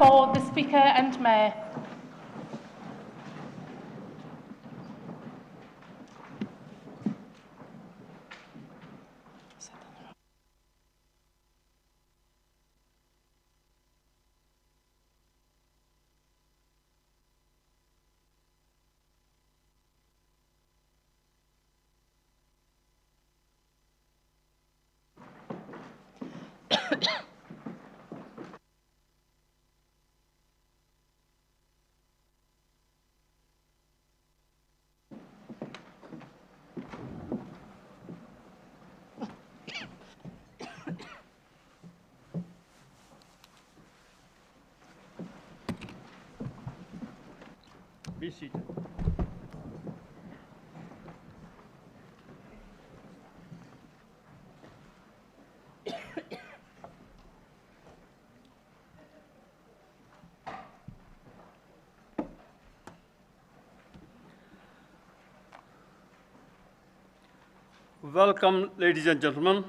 for the Speaker and Mayor. Be seated. Welcome, ladies and gentlemen,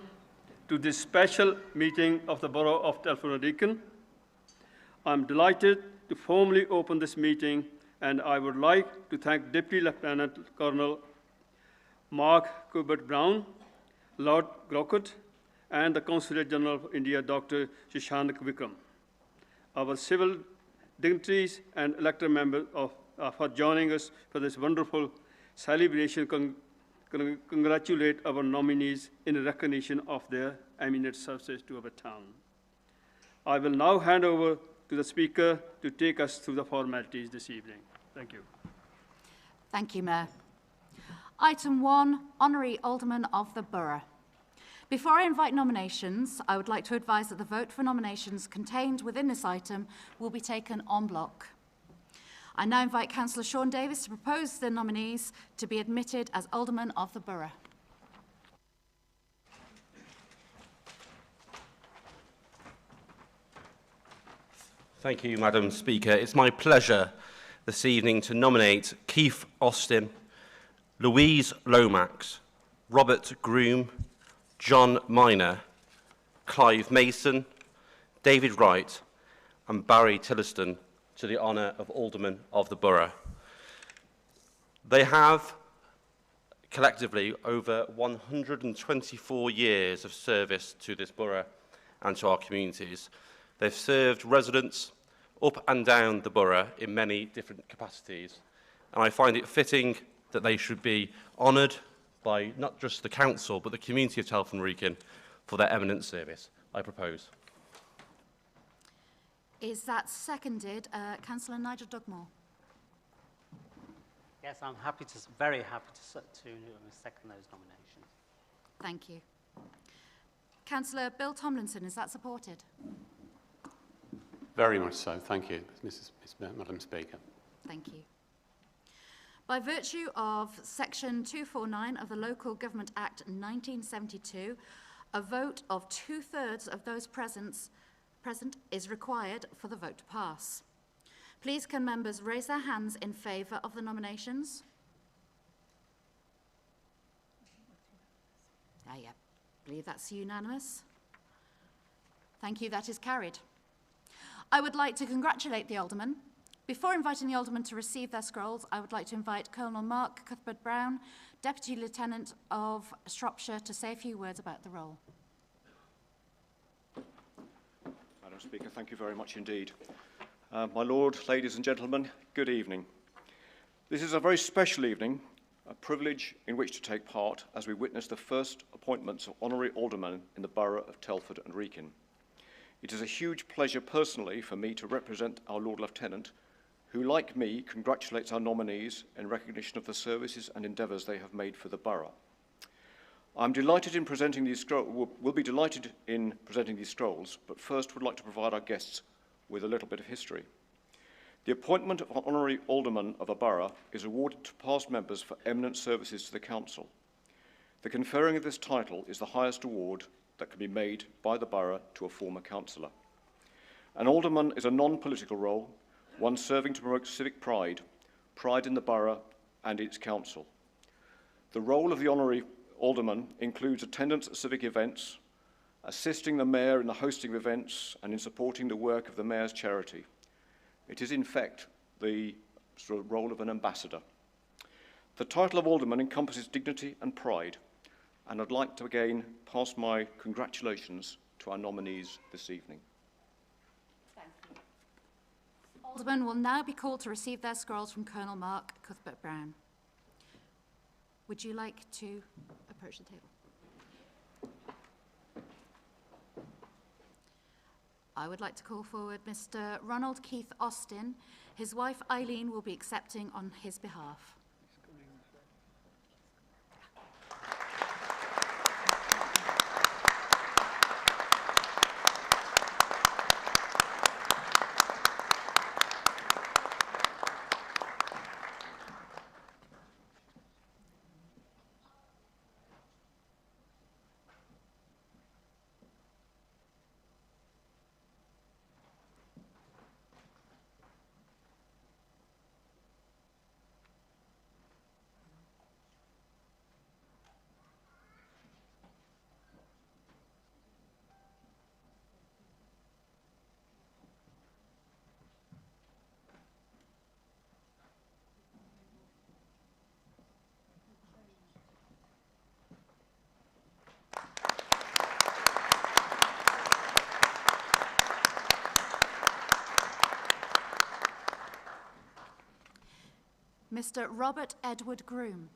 to this special meeting of the Borough of Telford Wrekin. I'm delighted to formally open this meeting, and I would like to thank Deputy Lieutenant Colonel Mark Cuthbert Brown, Lord Grockett, and the Consulate General of India, Dr. Shashank Vikram, our civil dignitaries and elected members for joining us for this wonderful celebration. Congratulate our nominees in recognition of their eminent services to our town. I will now hand over to the Speaker to take us through the formalities this evening. Thank you. Thank you, Mayor. Item 1, Honorary Alderman of the Borough. Before I invite nominations, I would like to advise that the vote for nominations contained within this item will be taken en bloc. I now invite Councillor Sean Davis to propose the nominees to be admitted as Alderman of the Borough. Thank you, Madam Speaker. It's my pleasure this evening to nominate Keith Austin, Louise Lomax, Robert Groom, John Minor, Clive Mason, David Wright and Barry Tilliston to the honour of Alderman of the Borough. They have collectively over 124 years of service to this borough and to our communities. They've served residents up and down the borough in many different capacities, and I find it fitting that they should be honoured by not just the council but the community of Telford Wrekin for their eminent service. I propose. Is that seconded? Councillor Nigel Dugmore. Yes, I'm very happy to second those nominations. Thank you. Councillor Bill Tomlinson, is that supported? Very much so. Thank you, Madam Speaker. Thank you. By virtue of Section 249 of the Local Government Act 1972, a vote of 2/3 of those present is required for the vote to pass. Please can members raise their hands in favour of the nominations? Yeah, I believe that's unanimous. Thank you, that is carried. I would like to congratulate the Alderman. Before inviting the Alderman to receive their scrolls, I would like to invite Colonel Mark Cuthbert Brown, Deputy Lieutenant of Shropshire, to say a few words about the role. Madam Speaker, thank you very much indeed. My Lord, ladies and gentlemen, good evening. This is a very special evening, a privilege in which to take part as we witness the first appointments of honorary aldermen in the Borough of Telford and Wrekin. It is a huge pleasure personally for me to represent our Lord Lieutenant, who, like me, congratulates our nominees in recognition of the services and endeavours they have made for the borough. I'm delighted in presenting these will be delighted in presenting these scrolls, but first would like to provide our guests with a little bit of history. The appointment of an honorary alderman of a borough is awarded to past members for eminent services to the council. The conferring of this title is the highest award that can be made by the borough to a former councillor. An alderman is a non-political role, one serving to promote civic pride in the borough and its council. The role of the honorary alderman includes attendance at civic events, assisting the mayor in the hosting of events and in supporting the work of the mayor's charity, It is, in fact, the sort of role of an ambassador. The title of Alderman encompasses dignity and pride, and I'd like to again pass my congratulations to our nominees this evening. Thank you. Aldermen will now be called to receive their scrolls from Colonel Mark Cuthbert-Brown. Would you like to approach the table? I would like to call forward Mr. Ronald Keith Austin. His wife Eileen will be accepting on his behalf. Mr. Robert Edward Groom.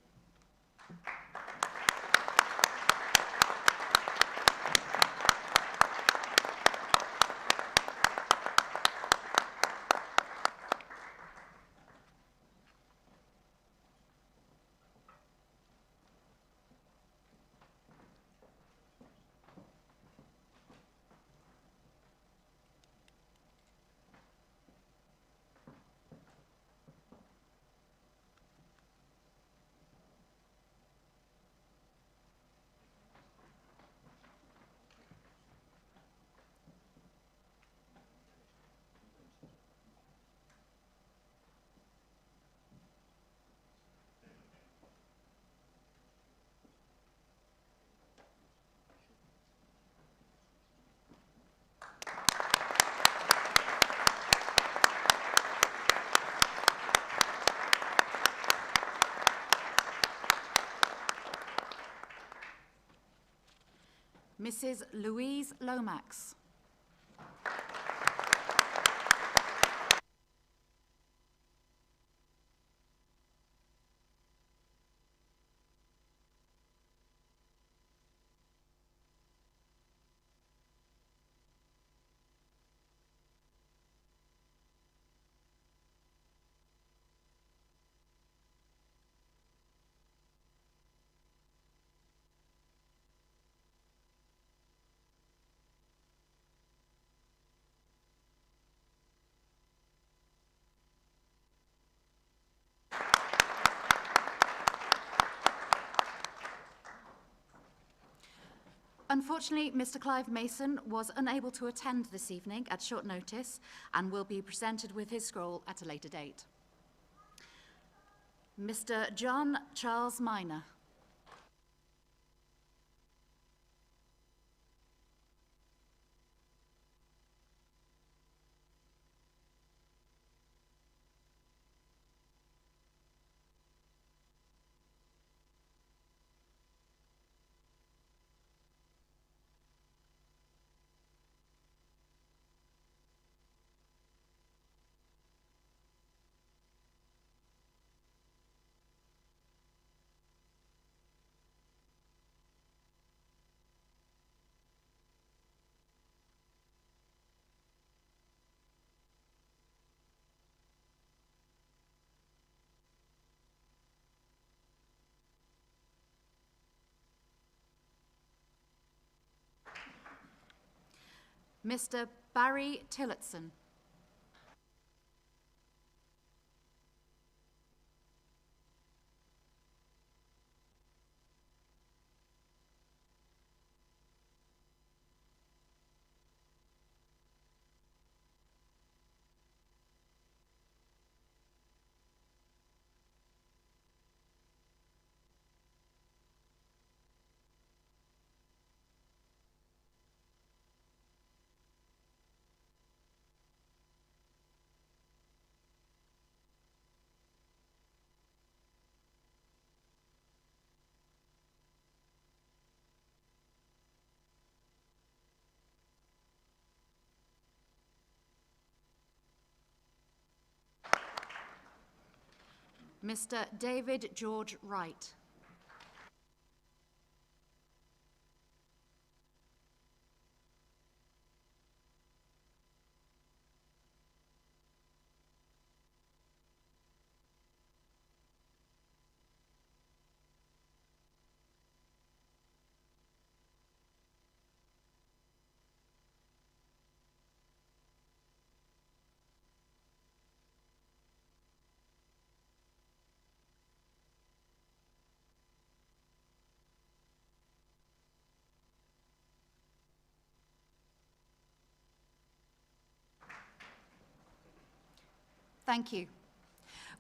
Mrs. Louise Lomax. Unfortunately, Mr. Clive Mason was unable to attend this evening at short notice and will be presented with his scroll at a later date. Mr. John Charles Minor. Mr. Barry Tillotson. Mr. David George Wright. Thank you.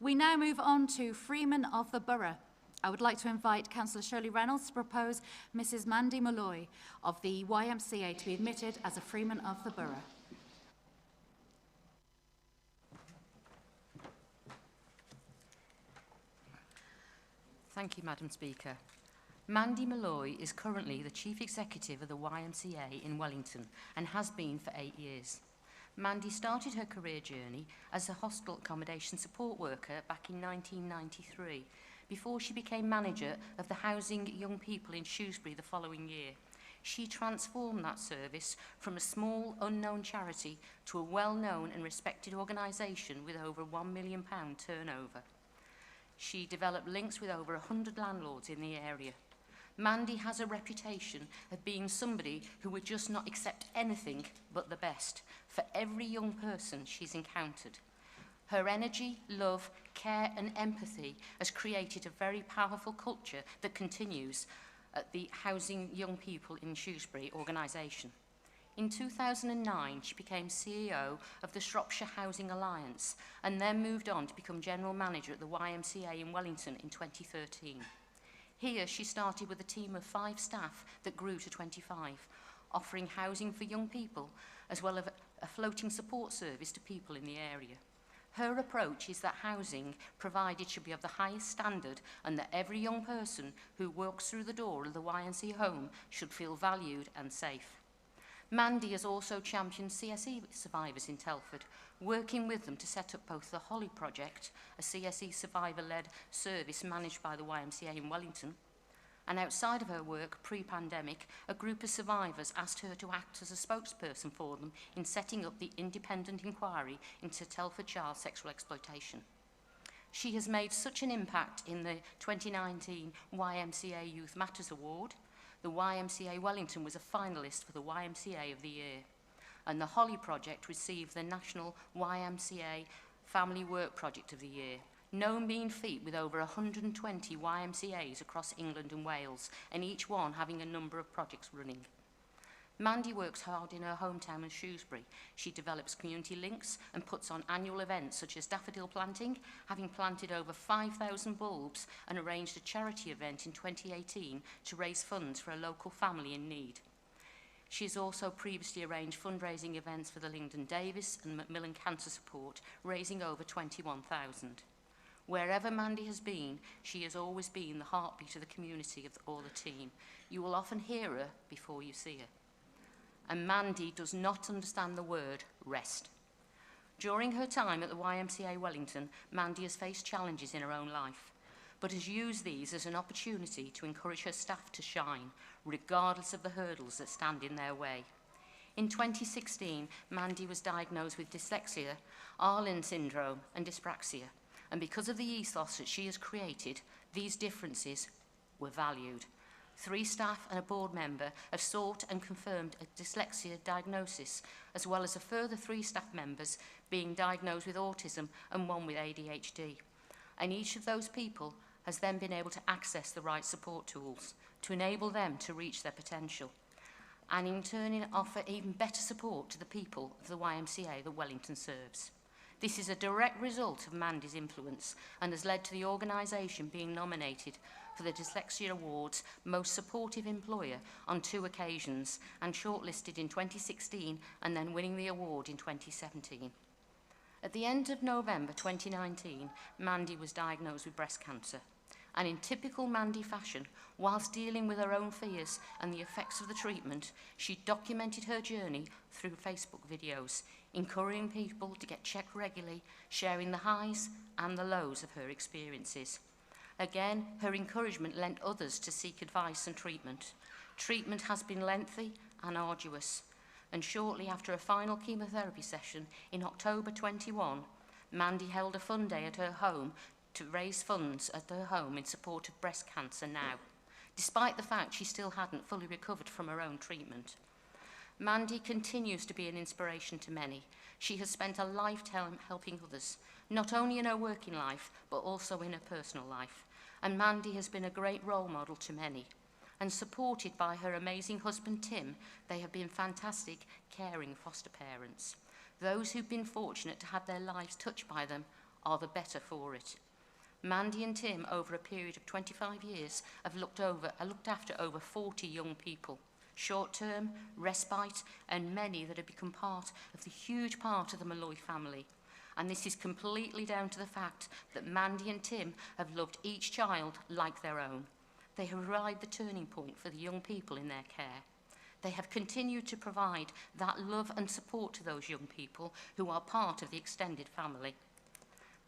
We now move on to Freeman of the Borough. I would like to invite Councillor Shirley Reynolds to propose Mrs. Mandy Malloy of the YMCA to be admitted as a Freeman of the Borough. Thank you, Madam Speaker. Mandy Malloy is currently the Chief Executive of the YMCA in Wellington and has been for 8 years. Mandy started her career journey as a hostel accommodation support worker back in 1993, before she became manager of the Housing Young People in Shrewsbury the following year. She transformed that service from a small, unknown charity to a well-known and respected organisation with over £1 million turnover. She developed links with over 100 landlords in the area. Mandy has a reputation of being somebody who would just not accept anything but the best for every young person she's encountered. Her energy, love, care and empathy has created a very powerful culture that continues at the Housing Young People in Shrewsbury organisation. In 2009, she became CEO of the Shropshire Housing Alliance and then moved on to become General Manager at the YMCA in Wellington in 2013. Here, she started with a team of 5 staff that grew to 25, offering housing for young people, as well as a floating support service to people in the area. Her approach is that housing provided should be of the highest standard and that every young person who walks through the door of the YMCA home should feel valued and safe. Mandy has also championed CSE survivors in Telford, working with them to set up both the Holly Project, a CSE survivor-led service managed by the YMCA in Wellington, and outside of her work, pre-pandemic, a group of survivors asked her to act as a spokesperson for them in setting up the independent inquiry into Telford child sexual exploitation. She has made such an impact in the 2019 YMCA Youth Matters Award. The YMCA Wellington was a finalist for the YMCA of the Year, and the Holly Project received the National YMCA Family Work Project of the Year. No mean feat, with over 120 YMCAs across England and Wales, and each one having a number of projects running. Mandy works hard in her hometown of Shrewsbury. She develops community links and puts on annual events such as daffodil planting, having planted over 5,000 bulbs and arranged a charity event in 2018 to raise funds for a local family in need. She has also previously arranged fundraising events for the Lyndon Davis and Macmillan Cancer Support, raising over 21,000. Wherever Mandy has been, she has always been the heartbeat of the community or the team. You will often hear her before you see her. And Mandy does not understand the word rest. During her time at the YMCA Wellington, Mandy has faced challenges in her own life, but has used these as an opportunity to encourage her staff to shine, regardless of the hurdles that stand in their way. In 2016, Mandy was diagnosed with dyslexia, Arlen syndrome, and dyspraxia, and because of the ethos that she has created, these differences were valued. 3 staff and a board member have sought and confirmed a dyslexia diagnosis, as well as a further 3 staff members being diagnosed with autism and 1 with ADHD. And each of those people has then been able to access the right support tools to enable them to reach their potential, and in turn offer even better support to the people of the YMCA that Wellington serves. This is a direct result of Mandy's influence and has led to the organisation being nominated for the Dyslexia Awards Most Supportive Employer on 2 occasions, and shortlisted in 2016 and then winning the award in 2017. At the end of November 2019, Mandy was diagnosed with breast cancer, And in typical Mandy fashion, whilst dealing with her own fears and the effects of the treatment, she documented her journey through Facebook videos, encouraging people to get checked regularly, sharing the highs and the lows of her experiences. Again, her encouragement lent others to seek advice and treatment. Treatment has been lengthy and arduous, and shortly after a final chemotherapy session in October 21, Mandy held a fun day at her home to raise funds at her home in support of breast cancer now, despite the fact she still hadn't fully recovered from her own treatment. Mandy continues to be an inspiration to many. She has spent a lifetime helping others, not only in her working life, but also in her personal life. And Mandy has been a great role model to many. And supported by her amazing husband, Tim, they have been fantastic, caring foster parents. Those who've been fortunate to have their lives touched by them are the better for it. Mandy and Tim, over a period of 25 years, have looked after over 40 young people. Short-term, respite, and many that have become part of the huge part of the Malloy family. And this is completely down to the fact that Mandy and Tim have loved each child like their own. They have arrived the turning point for the young people in their care. They have continued to provide that love and support to those young people who are part of the extended family.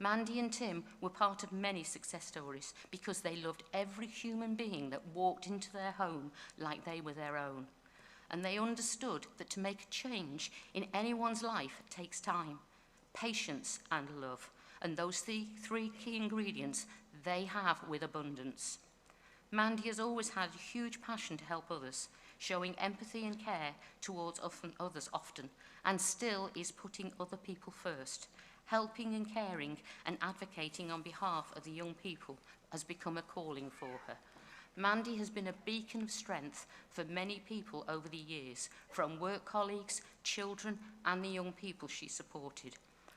Mandy and Tim were part of many success stories because they loved every human being that walked into their home like they were their own. And they understood that to make a change in anyone's life takes time, patience and love. And those three key ingredients they have with abundance. Mandy has always had a huge passion to help others, showing empathy and care towards others often, and still is putting other people first. Helping and caring and advocating on behalf of the young people has become a calling for her. Mandy has been a beacon of strength for many people over the years, from work colleagues, children, and the young people she supported.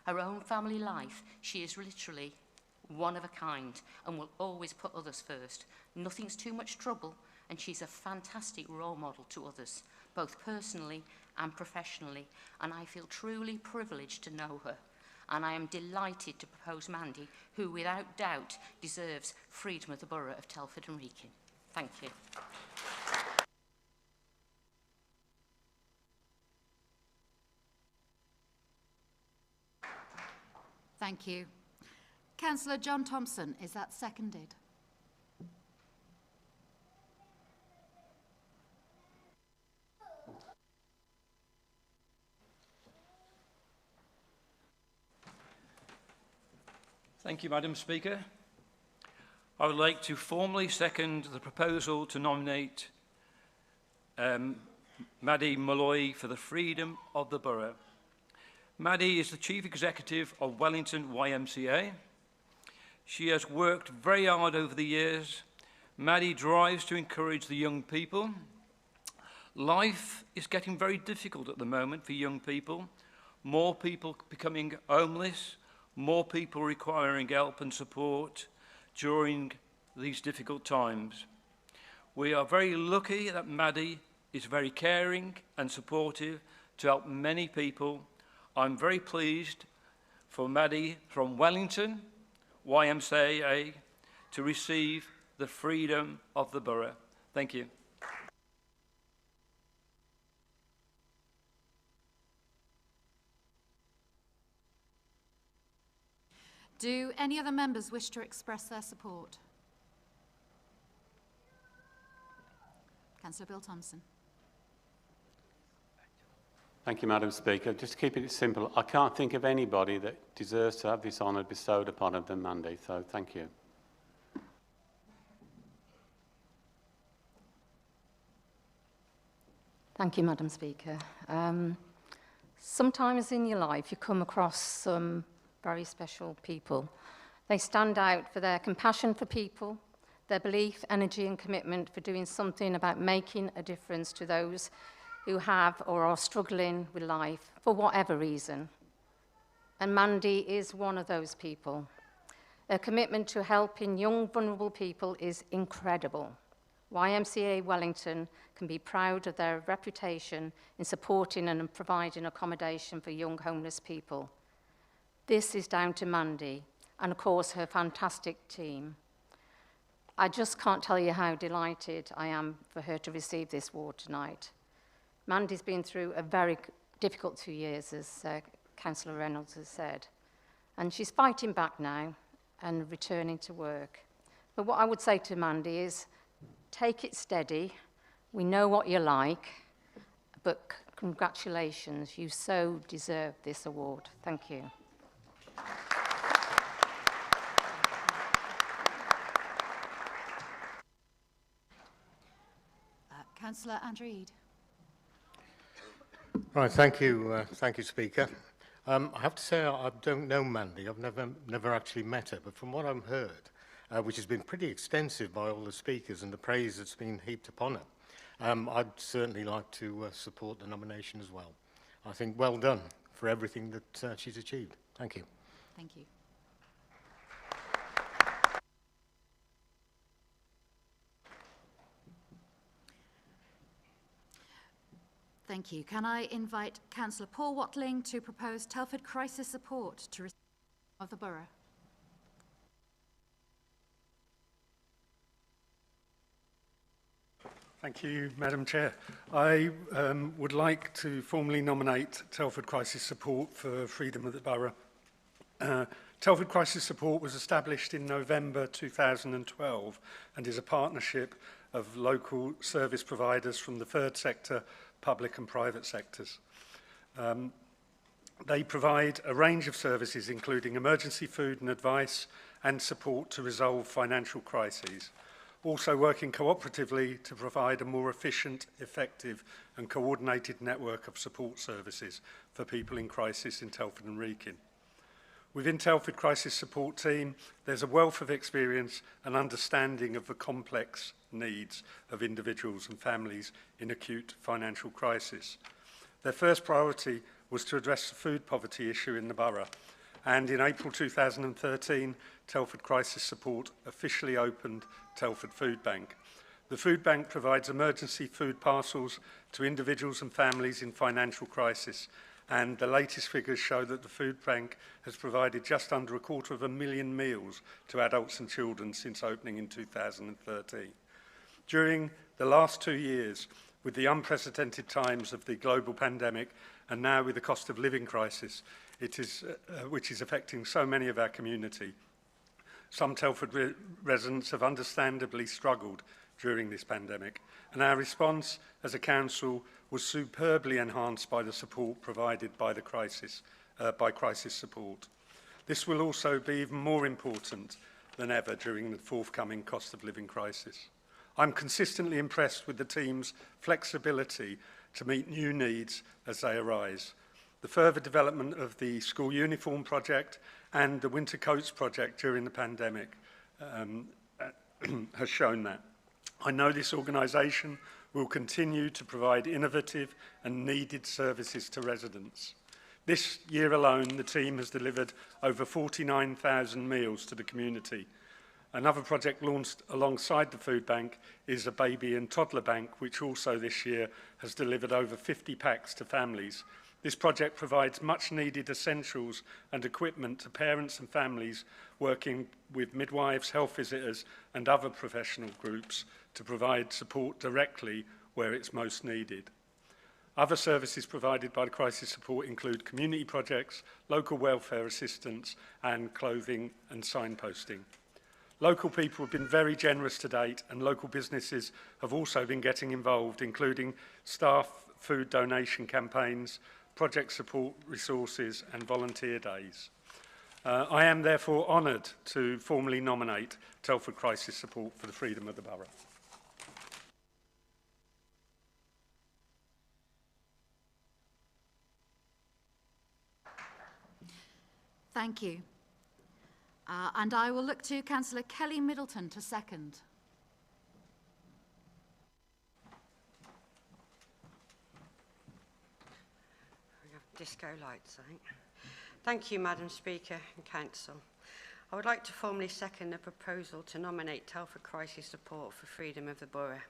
Her own family life, she is literally one of a kind and will always put others first. Nothing's too much trouble, and she's a fantastic role model to others, both personally and professionally, and I feel truly privileged to know her. And I am delighted to propose Mandy, who without doubt deserves freedom of the Borough of Telford and Wrekin. Thank you. Thank you. Councillor John Thompson, is that seconded? Thank you, Madam Speaker. I would like to formally second the proposal to nominate Maddie Malloy for the freedom of the Borough. Maddie is the Chief Executive of Wellington YMCA. She has worked very hard over the years. Maddie drives to encourage the young people. Life is getting very difficult at the moment for young people. More people becoming homeless, more people requiring help and support during these difficult times. We are very lucky that Maddie is very caring and supportive to help many people. I'm very pleased for Maddie from Wellington YMCA to receive the freedom of the Borough. Thank you. Do any other members wish to express their support? Councillor Bill Thompson. Thank you, Madam Speaker. Just to keep it simple, I can't think of anybody that deserves to have this honour bestowed upon them than Mandy, so thank you. Thank you, Madam Speaker. Sometimes in your life you come across some very special people. They stand out for their compassion for people, their belief, energy and commitment for doing something about making a difference to those who have or are struggling with life for whatever reason. And Mandy is one of those people. Her commitment to helping young, vulnerable people is incredible. YMCA Wellington can be proud of their reputation in supporting and providing accommodation for young homeless people. This is down to Mandy and, of course, her fantastic team. I just can't tell you how delighted I am for her to receive this award tonight. Mandy's been through a very difficult 2 years, as Councillor Reynolds has said, and she's fighting back now and returning to work. But what I would say to Mandy is, take it steady. We know what you're like, but congratulations, you so deserve this award. Thank you. Councillor Andrew Eade. Right, thank you, Speaker. I have to say I don't know Mandy. I've never actually met her, but from what I've heard, which has been pretty extensive by all the speakers and the praise that's been heaped upon her, I'd certainly like to support the nomination as well. I think well done for everything that she's achieved. Thank you. Thank you. Thank you. Can I invite Councillor Paul Watling to propose Telford Crisis Support to receive of the Borough? Thank you, Madam Chair. I would like to formally nominate Telford Crisis Support for Freedom of the Borough. Telford Crisis Support was established in November 2012 and is a partnership of local service providers from the third sector, public and private sectors. They provide a range of services including emergency food and advice and support to resolve financial crises, also working cooperatively to provide a more efficient, effective and coordinated network of support services for people in crisis in Telford and Wrekin. Within Telford Crisis Support Team, there's a wealth of experience and understanding of the complex needs of individuals and families in acute financial crisis. Their first priority was to address the food poverty issue in the borough, and in April 2013, Telford Crisis Support officially opened Telford Food Bank. The Food Bank provides emergency food parcels to individuals and families in financial crisis, and the latest figures show that the Food Bank has provided just under 250,000 meals to adults and children since opening in 2013. During the last 2 years, with the unprecedented times of the global pandemic and now with the cost of living crisis, which is affecting so many of our community, some Telford residents have understandably struggled during this pandemic, and our response as a council was superbly enhanced by the support provided by the crisis support. This will also be even more important than ever during the forthcoming cost of living crisis. I'm consistently impressed with the team's flexibility to meet new needs as they arise. The further development of the school uniform project and the winter coats project during the pandemic has shown that. I know this organisation will continue to provide innovative and needed services to residents. This year alone, the team has delivered over 49,000 meals to the community. Another project launched alongside the food bank is a baby and toddler bank, which also this year has delivered over 50 packs to families. This project provides much needed essentials and equipment to parents and families working with midwives, health visitors and other professional groups to provide support directly where it's most needed. Other services provided by the crisis support include community projects, local welfare assistance and clothing and signposting. Local people have been very generous to date and local businesses have also been getting involved, including staff food donation campaigns, project support resources and volunteer days. I am therefore honoured to formally nominate Telford Crisis Support for the Freedom of the Borough. Thank you. And I will look to Councillor Kelly Middleton to second. We have disco lights, I think. Thank you, Madam Speaker and Council. I would like to formally second the proposal to nominate Telford Crisis Support for Freedom of the Borough.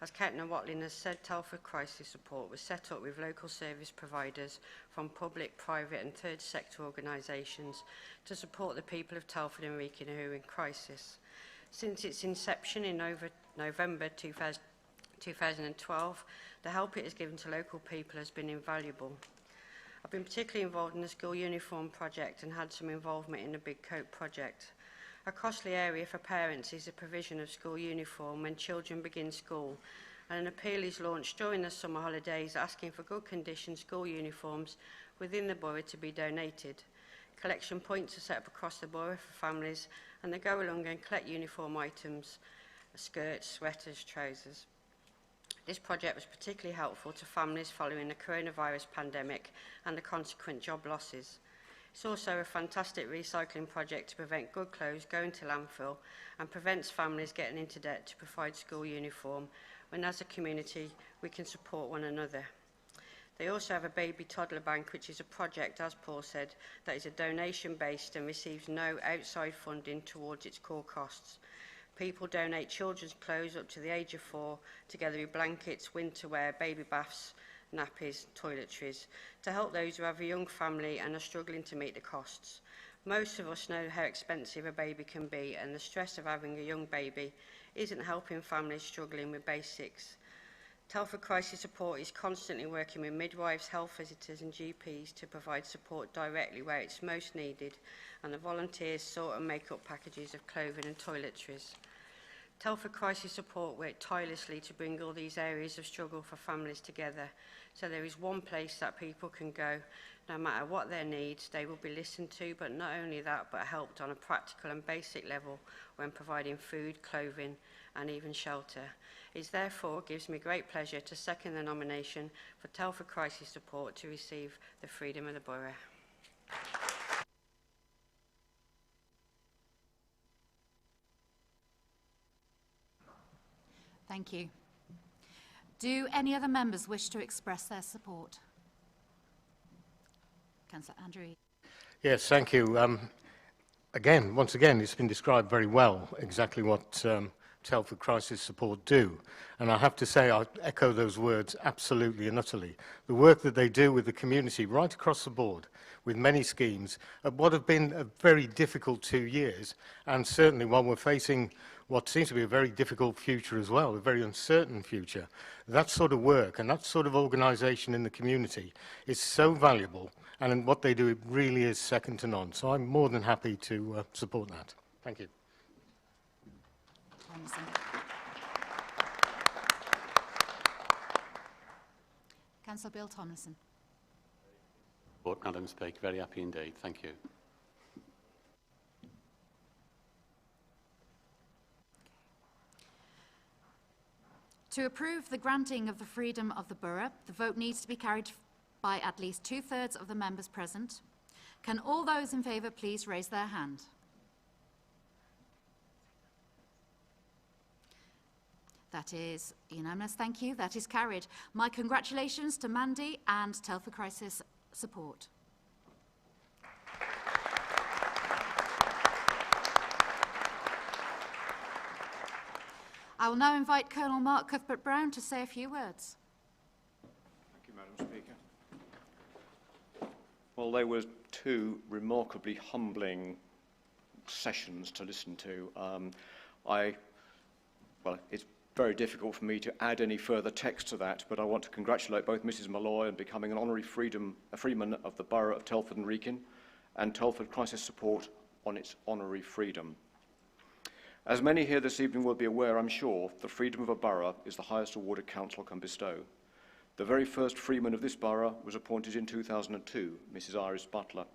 As Councillor Watling has said, Telford Crisis Support was set up with local service providers from public, private and third sector organisations to support the people of Telford and Wrekin who are in crisis. Since its inception in November 2012, the help it has given to local people has been invaluable. I've been particularly involved in the school uniform project and had some involvement in the Big Coat project. A costly area for parents is the provision of school uniform when children begin school, and an appeal is launched during the summer holidays asking for good condition school uniforms within the borough to be donated. Collection points are set up across the borough for families, and they go along and collect uniform items, skirts, sweaters, trousers. This project was particularly helpful to families following the coronavirus pandemic and the consequent job losses. It's also a fantastic recycling project to prevent good clothes going to landfill and prevents families getting into debt to provide school uniform, when as a community we can support one another. They also have a baby toddler bank, which is a project, as Paul said, that is a donation based and receives no outside funding towards its core costs. People donate children's clothes up to the age of 4, together with blankets, winter wear, baby baths, nappies, toiletries, to help those who have a young family and are struggling to meet the costs. Most of us know how expensive a baby can be, and the stress of having a young baby isn't helping families struggling with basics. Telford Crisis Support is constantly working with midwives, health visitors and GPs to provide support directly where it's most needed, and the volunteers sort and make up packages of clothing and toiletries. Telford Crisis Support work tirelessly to bring all these areas of struggle for families together, so there is one place that people can go. No matter what their needs, they will be listened to, but not only that, but helped on a practical and basic level when providing food, clothing and even shelter. It therefore gives me great pleasure to second the nomination for Telford Crisis Support to receive the Freedom of the Borough. Thank you. Do any other members wish to express their support? Councillor Andrew. Yes, thank you. Once again, it's been described very well exactly what Telford Crisis Support do. And I have to say, I echo those words absolutely and utterly. The work that they do with the community right across the board, with many schemes, what have been a very difficult 2 years, and certainly while we're facing what seems to be a very difficult future as well, a very uncertain future, that sort of work and that sort of organisation in the community is so valuable, and what they do, it really is second to none. So I'm more than happy to support that. Thank you. Councillor Bill Tomlinson. Madam Speaker, very happy indeed. Thank you. To approve the granting of the freedom of the borough, the vote needs to be carried by at least 2/3 of the members present. Can all those in favour please raise their hand? That is unanimous, thank you. That is carried. My congratulations to Mandy and Telford Crisis Support. I will now invite Colonel Mark Cuthbert-Brown to say a few words. Thank you, Madam Speaker. Well, they were two remarkably humbling sessions to listen to. It's very difficult for me to add any further text to that, but I want to congratulate both Mrs. Malloy on becoming an honorary freeman of the Borough of Telford and Wrekin, and Telford Crisis Support on its honorary freedom. As many here this evening will be aware, I'm sure, the freedom of a borough is the highest award a council can bestow. The very first freeman of this borough was appointed in 2002, Mrs. Iris Butler.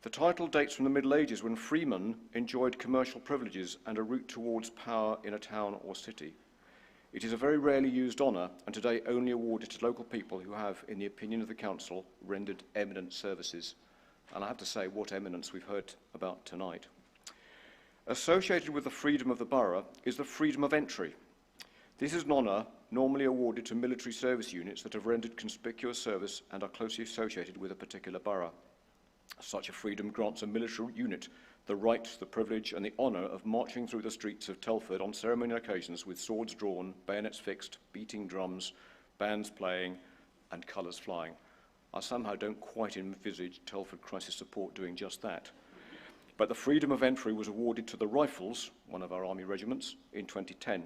The title dates from the Middle Ages, when freemen enjoyed commercial privileges and a route towards power in a town or city. It is a very rarely used honour, and today only awarded to local people who have, in the opinion of the council, rendered eminent services. And I have to say, what eminence we've heard about tonight. Associated with the freedom of the borough is the freedom of entry. This is an honour normally awarded to military service units that have rendered conspicuous service and are closely associated with a particular borough. Such a freedom grants a military unit the right, the privilege and the honour of marching through the streets of Telford on ceremonial occasions with swords drawn, bayonets fixed, beating drums, bands playing and colours flying. I somehow don't quite envisage Telford Crisis Support doing just that. but the freedom of entry was awarded to the Rifles, one of our Army regiments, in 2010.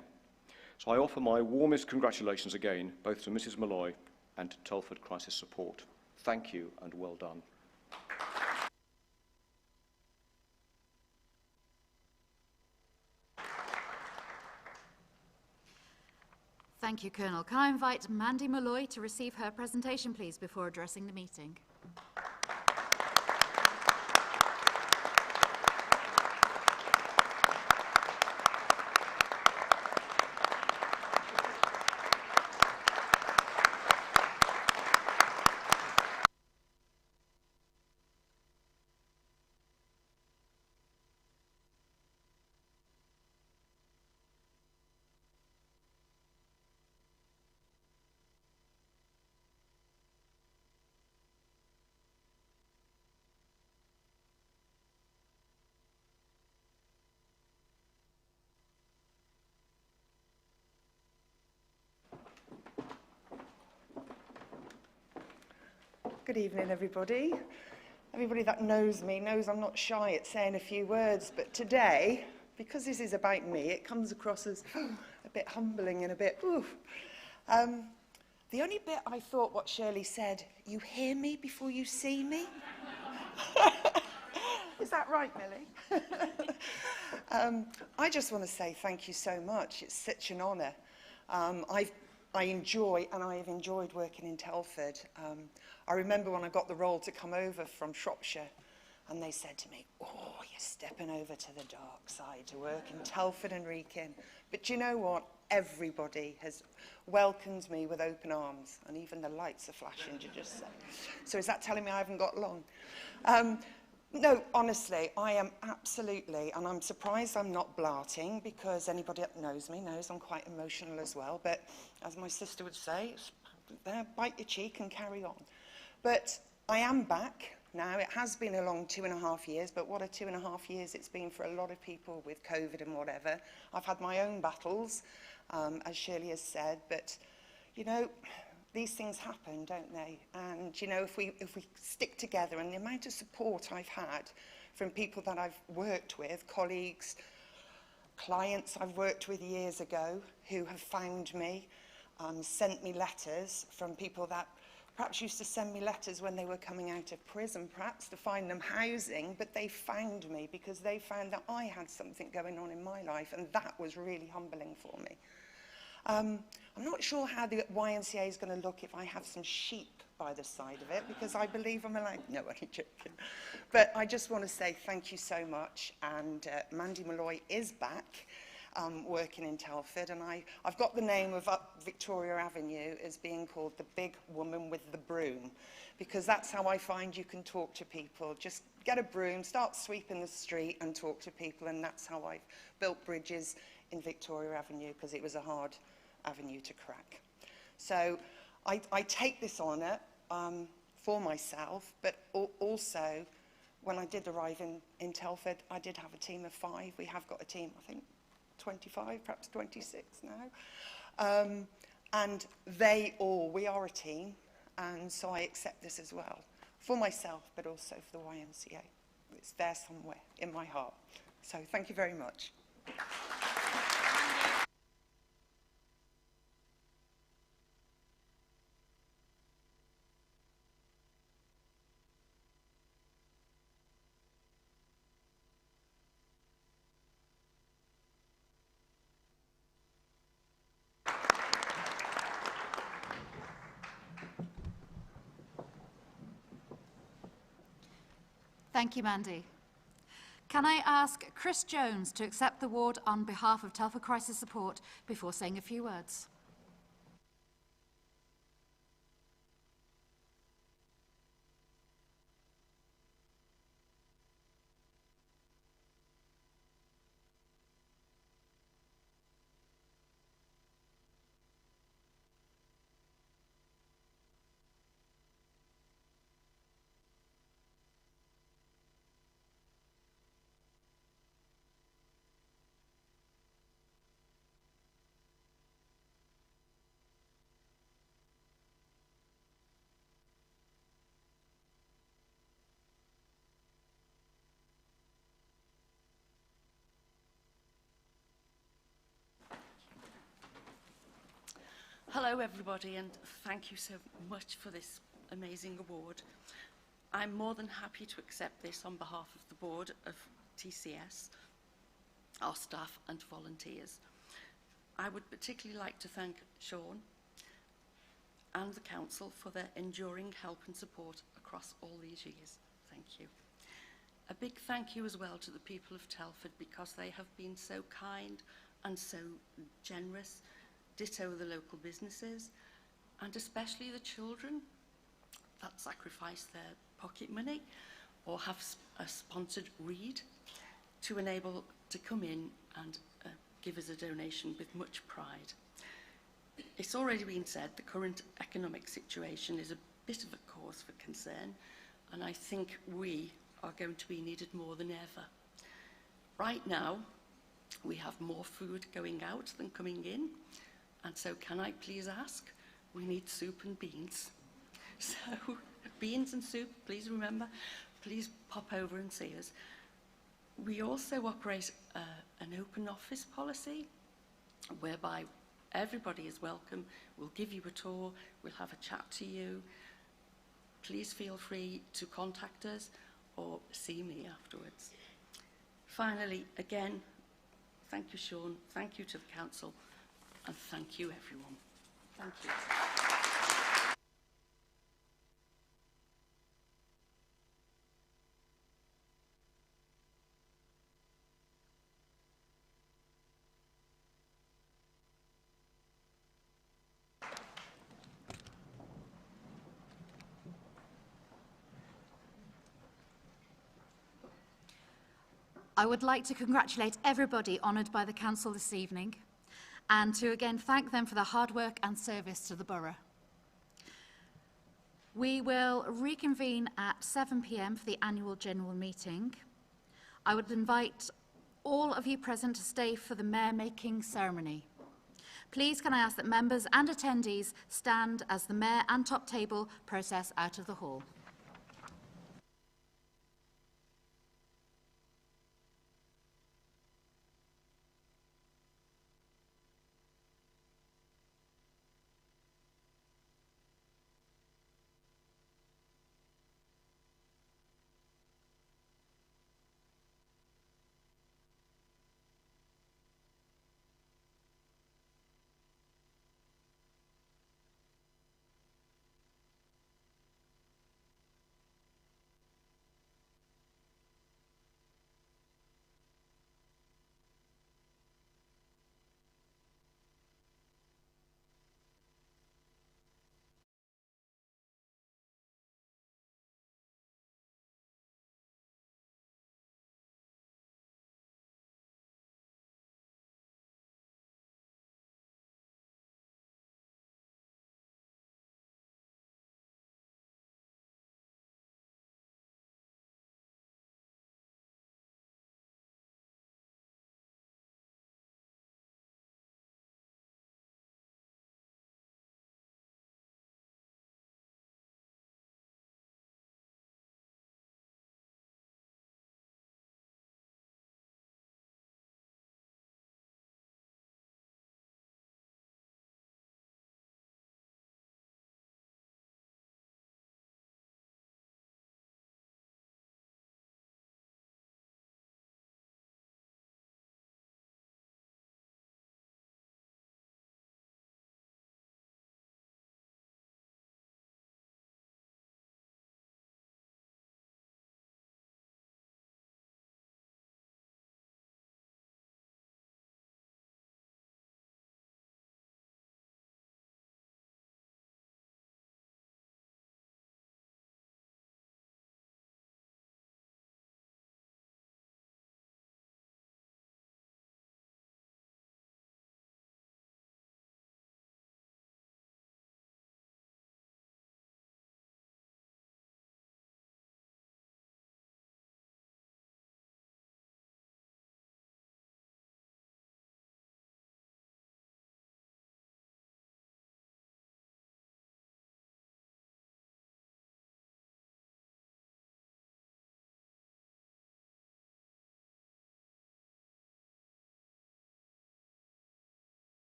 So I offer my warmest congratulations again, both to Mrs Malloy and to Telford Crisis Support. Thank you and well done. Thank you, Colonel. Can I invite Mandy Malloy to receive her presentation, please, before addressing the meeting? Good evening, everybody. Everybody that knows me knows I'm not shy at saying a few words, but today, because this is about me, it comes across as a bit humbling and a bit, ooh. The only bit I thought what Shirley said, you hear me before you see me? Is that right, Millie? I just want to say thank you so much. It's such an honour. I enjoy, and I have enjoyed working in Telford. I remember when I got the role to come over from Shropshire, and they said to me, oh, you're stepping over to the dark side to work in Telford and Wrekin. But do you know what? Everybody has welcomed me with open arms, and even the lights are flashing, you just say. So is that telling me I haven't got long? No, honestly, I am absolutely, and I'm surprised I'm not blarting, because anybody that knows me knows I'm quite emotional as well. But as my sister would say, bite your cheek and carry on. But I am back now. It has been a long 2.5 years, but what a 2.5 years it's been for a lot of people with COVID and whatever. I've had my own battles, as Shirley has said, but, you know, these things happen, don't they? And, you know, if we stick together, and the amount of support I've had from people that I've worked with, colleagues, clients I've worked with years ago who have found me, sent me letters from people that perhaps used to send me letters when they were coming out of prison, perhaps to find them housing, but they found me because they found that I had something going on in my life, and that was really humbling for me. I'm not sure how the YMCA is going to look if I have some sheep by the side of it, because I believe I'm allowed. No, I'm joking. But I just want to say thank you so much, and Mandy Malloy is back. Working in Telford, and I've got the name of up Victoria Avenue as being called the big woman with the broom, because that's how I find you can talk to people. Just get a broom, start sweeping the street and talk to people, and that's how I've built bridges in Victoria Avenue, because it was a hard avenue to crack. So I take this honour for myself, but also when I did arrive in Telford, I did have a team of 5. We have got a team, I think, 25, perhaps 26 now. And we are a team, and so I accept this as well, for myself, but also for the YMCA. It's there somewhere in my heart. So thank you very much. Thank you, Mandy. Can I ask Chris Jones to accept the award on behalf of Telford Crisis Support before saying a few words? Hello everybody, and thank you so much for this amazing award. I'm more than happy to accept this on behalf of the board of TCS, our staff and volunteers. I would particularly like to thank Sean and the council for their enduring help and support across all these years. Thank you. A big thank you as well to the people of Telford, because they have been so kind and so generous, ditto the local businesses, and especially the children that sacrifice their pocket money or have a sponsored read to enable to come in and give us a donation with much pride. It's already been said the current economic situation is a bit of a cause for concern, and I think we are going to be needed more than ever. Right now, we have more food going out than coming in, and so can I please ask, we need soup and beans. So, beans and soup, please remember, please pop over and see us. We also operate an open office policy, whereby everybody is welcome. We'll give you a tour, we'll have a chat to you. Please feel free to contact us or see me afterwards. Finally, again, thank you, Sean, thank you to the council, and thank you, everyone. Thank you. I would like to congratulate everybody honoured by the council this evening, and to again thank them for their hard work and service to the borough. We will reconvene at 7 p.m. for the annual general meeting. I would invite all of you present to stay for the mayor-making ceremony. Please can I ask that members and attendees stand as the mayor and top table process out of the hall.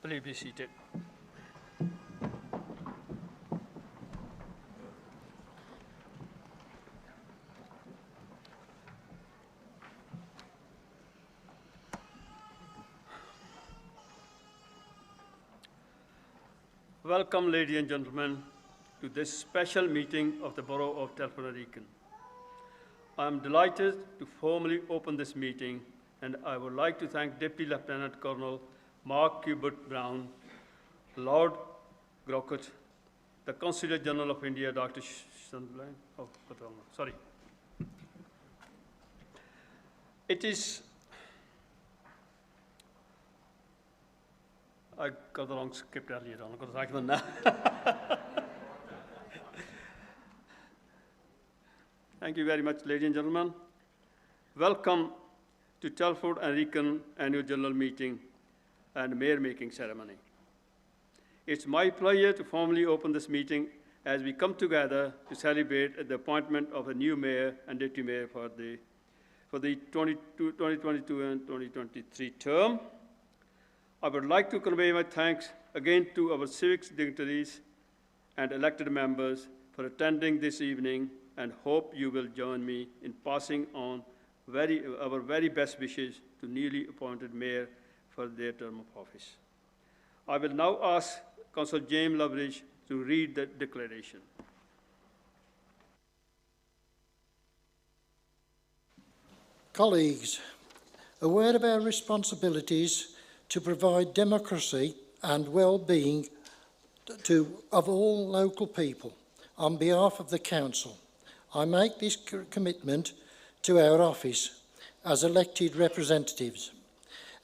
Please be seated. Welcome, ladies and gentlemen, to this special meeting of the Borough of Telford Wrekin. I am delighted to formally open this meeting, and I would like to thank Deputy Lieutenant Colonel Mark Cuthbert Brown, Lord Grockett, the Consul General of India, Dr. Sunderland. Oh, sorry. It is. I got the wrong script earlier on. I've got to write them now. Thank you very much, ladies and gentlemen. Welcome to Telford and Wrekin Annual General Meeting and Mayor-making ceremony. It's my pleasure to formally open this meeting as we come together to celebrate the appointment of a new mayor and deputy mayor for the 2022 and 2023 term. I would like to convey my thanks again to our civic dignitaries and elected members for attending this evening, and hope you will join me in passing on our very best wishes to newly appointed mayor for their term of office. I will now ask Councillor James Loveridge to read the declaration. Colleagues, aware of our responsibilities to provide democracy and well-being of all local people, on behalf of the Council, I make this commitment to our office as elected representatives.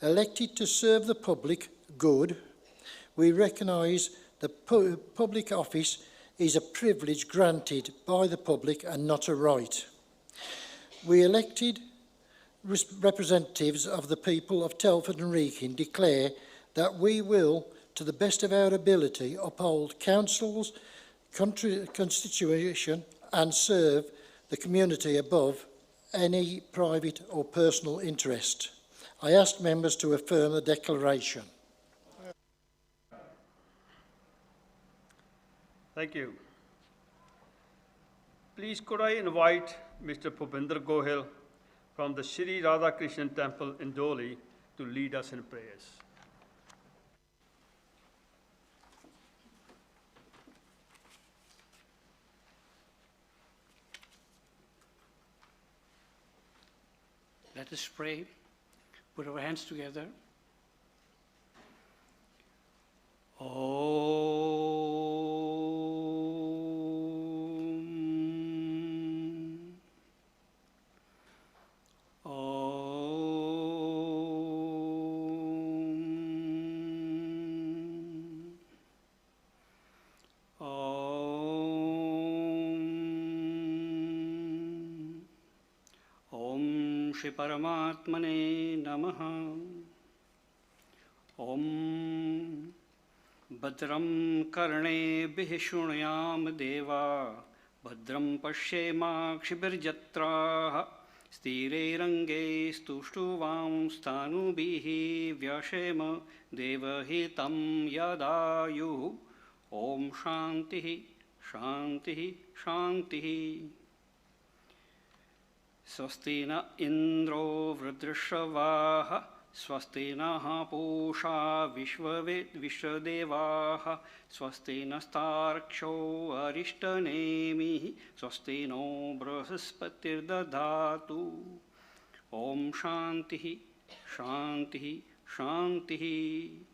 Elected to serve the public good, we recognise that public office is a privilege granted by the public and not a right. We elected representatives of the people of Telford and Wrekin declare that we will, to the best of our ability, uphold Council's constitution and serve the community above any private or personal interest. I ask members to affirm the declaration. Thank you. Please could I invite Mr. Bhupinder Gohil from the Shri Radha Krishnan Temple in Doli to lead us in prayers. Let us pray. Put our hands together. Shri Paramatmane Namaha. Om Bhadram Karne Bhishunyam Deva Bhadram Pashyema Kshibirjatraha Stire Range Stushtuvam Sthanubihi Vyashema Devahitam Yadayu. Om Shantihi Shantihi Shantihi. Swasti na Indro Vrudrashavaha Swasti na Pusha Vishwadevaha Swasti na Starksho Arishtanemi Swasti no Brahaspatir Dadhatu. Om Shantihi Shantihi Shantihi.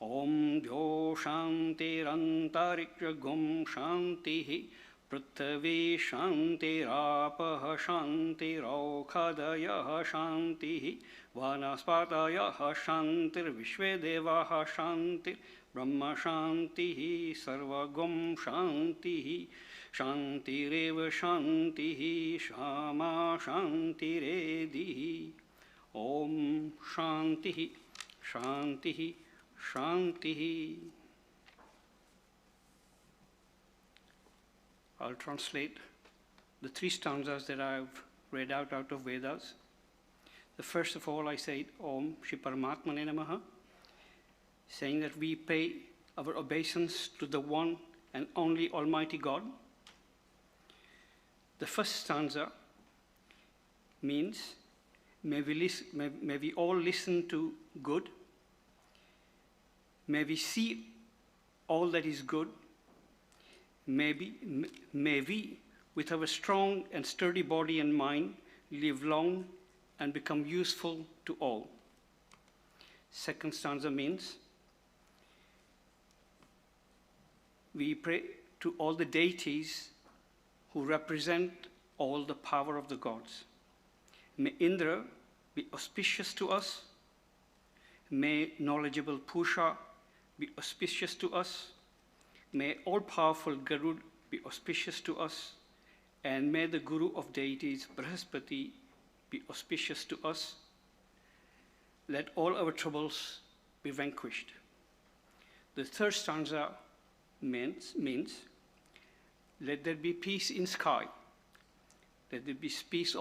Om Dyo Shantirantarikya Gum Shantihi Prithvi Shantirapah Shantiraukhadayah Shantihi Vanaspatayah Shantir Vishvedevah Shantir Brahma Shantihi Sarvagum Shantihi Shantireva Shantihi Shama Shantiredihi. Om Shantihi Shantihi Shantihi. I'll translate the three stanzas that I've read out of Vedas. The first of all, I say Om Shri Paramatmane Namaha. saying that we pay our obeisance to the one and only Almighty God. The first stanza means, may we all listen to good, may we see all that is good, may we, with our strong and sturdy body and mind, live long and become useful to all. Second stanza means, we pray to all the deities who represent all the power of the gods. May Indra be auspicious to us. May knowledgeable Pusha be auspicious to us. May all-powerful Garud be auspicious to us. And may the Guru of deities, Brahaspati, be auspicious to us. Let all our troubles be vanquished. The third stanza means let there be peace in sky. Let there be peace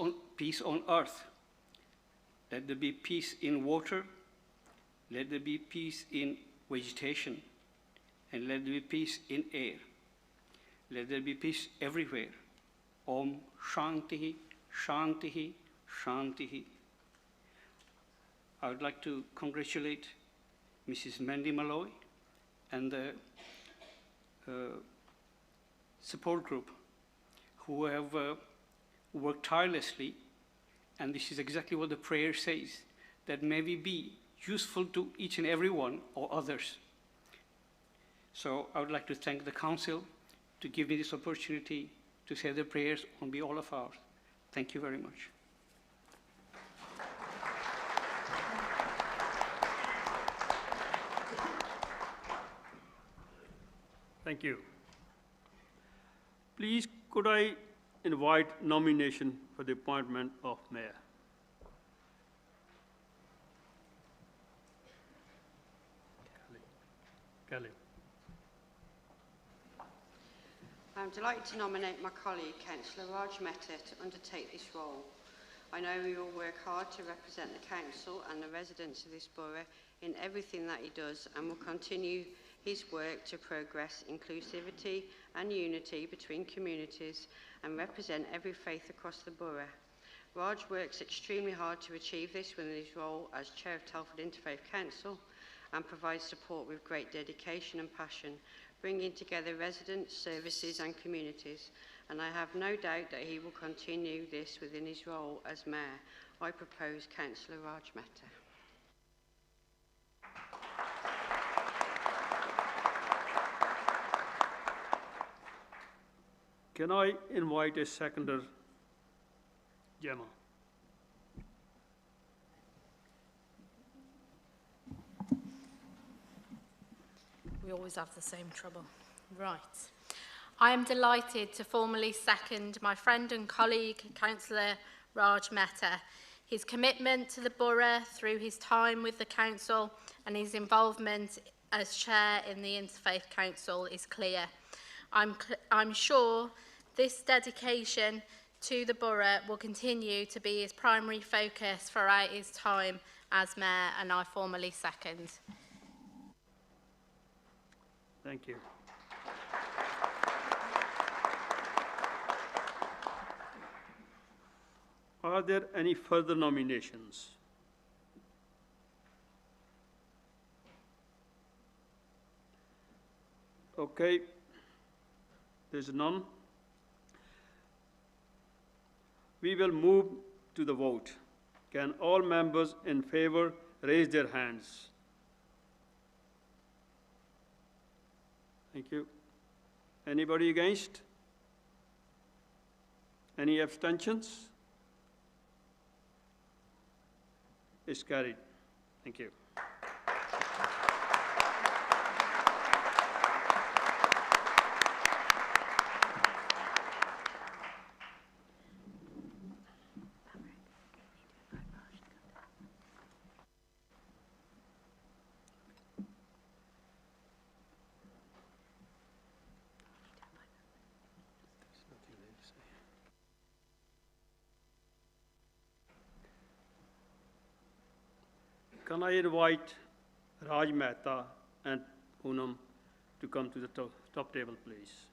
on earth. Let there be peace in water. Let there be peace in vegetation. And let there be peace in air. Let there be peace everywhere. Om Shanti, Shanti, Shanti. I would like to congratulate Mrs. Mandy Malloy and the support group who have worked tirelessly, and this is exactly what the prayer says, that may we be useful to each and every one or others. So I would like to thank the council to give me this opportunity to say the prayers on behalf of all of ours. Thank you very much. Thank you. Please, could I invite nomination for the appointment of mayor? Kelly. I'm delighted to nominate my colleague, Councillor Raj Mehta, to undertake this role. I know he will work hard to represent the council and the residents of this borough in everything that he does, and will continue his work to progress inclusivity and unity between communities and represent every faith across the borough. Raj works extremely hard to achieve this within his role as Chair of Telford Interfaith Council, and provides support with great dedication and passion, bringing together residents, services and communities. And I have no doubt that he will continue this within his role as Mayor. I propose Councillor Raj Mehta. Can I invite a seconder, Gemma? We always have the same trouble. Right. I am delighted to formally second my friend and colleague, Councillor Raj Mehta. His commitment to the borough through his time with the council and his involvement as chair in the Interfaith Council is clear. I'm sure this dedication to the borough will continue to be his primary focus throughout his time as mayor, and I formally second. Thank you. Are there any further nominations? Okay, there's none. We will move to the vote. Can all members in favor raise their hands? Thank you. Anybody against? Any abstentions? It's carried. Thank you. Can I invite Raj Mehta and Unum to come to the top table, please.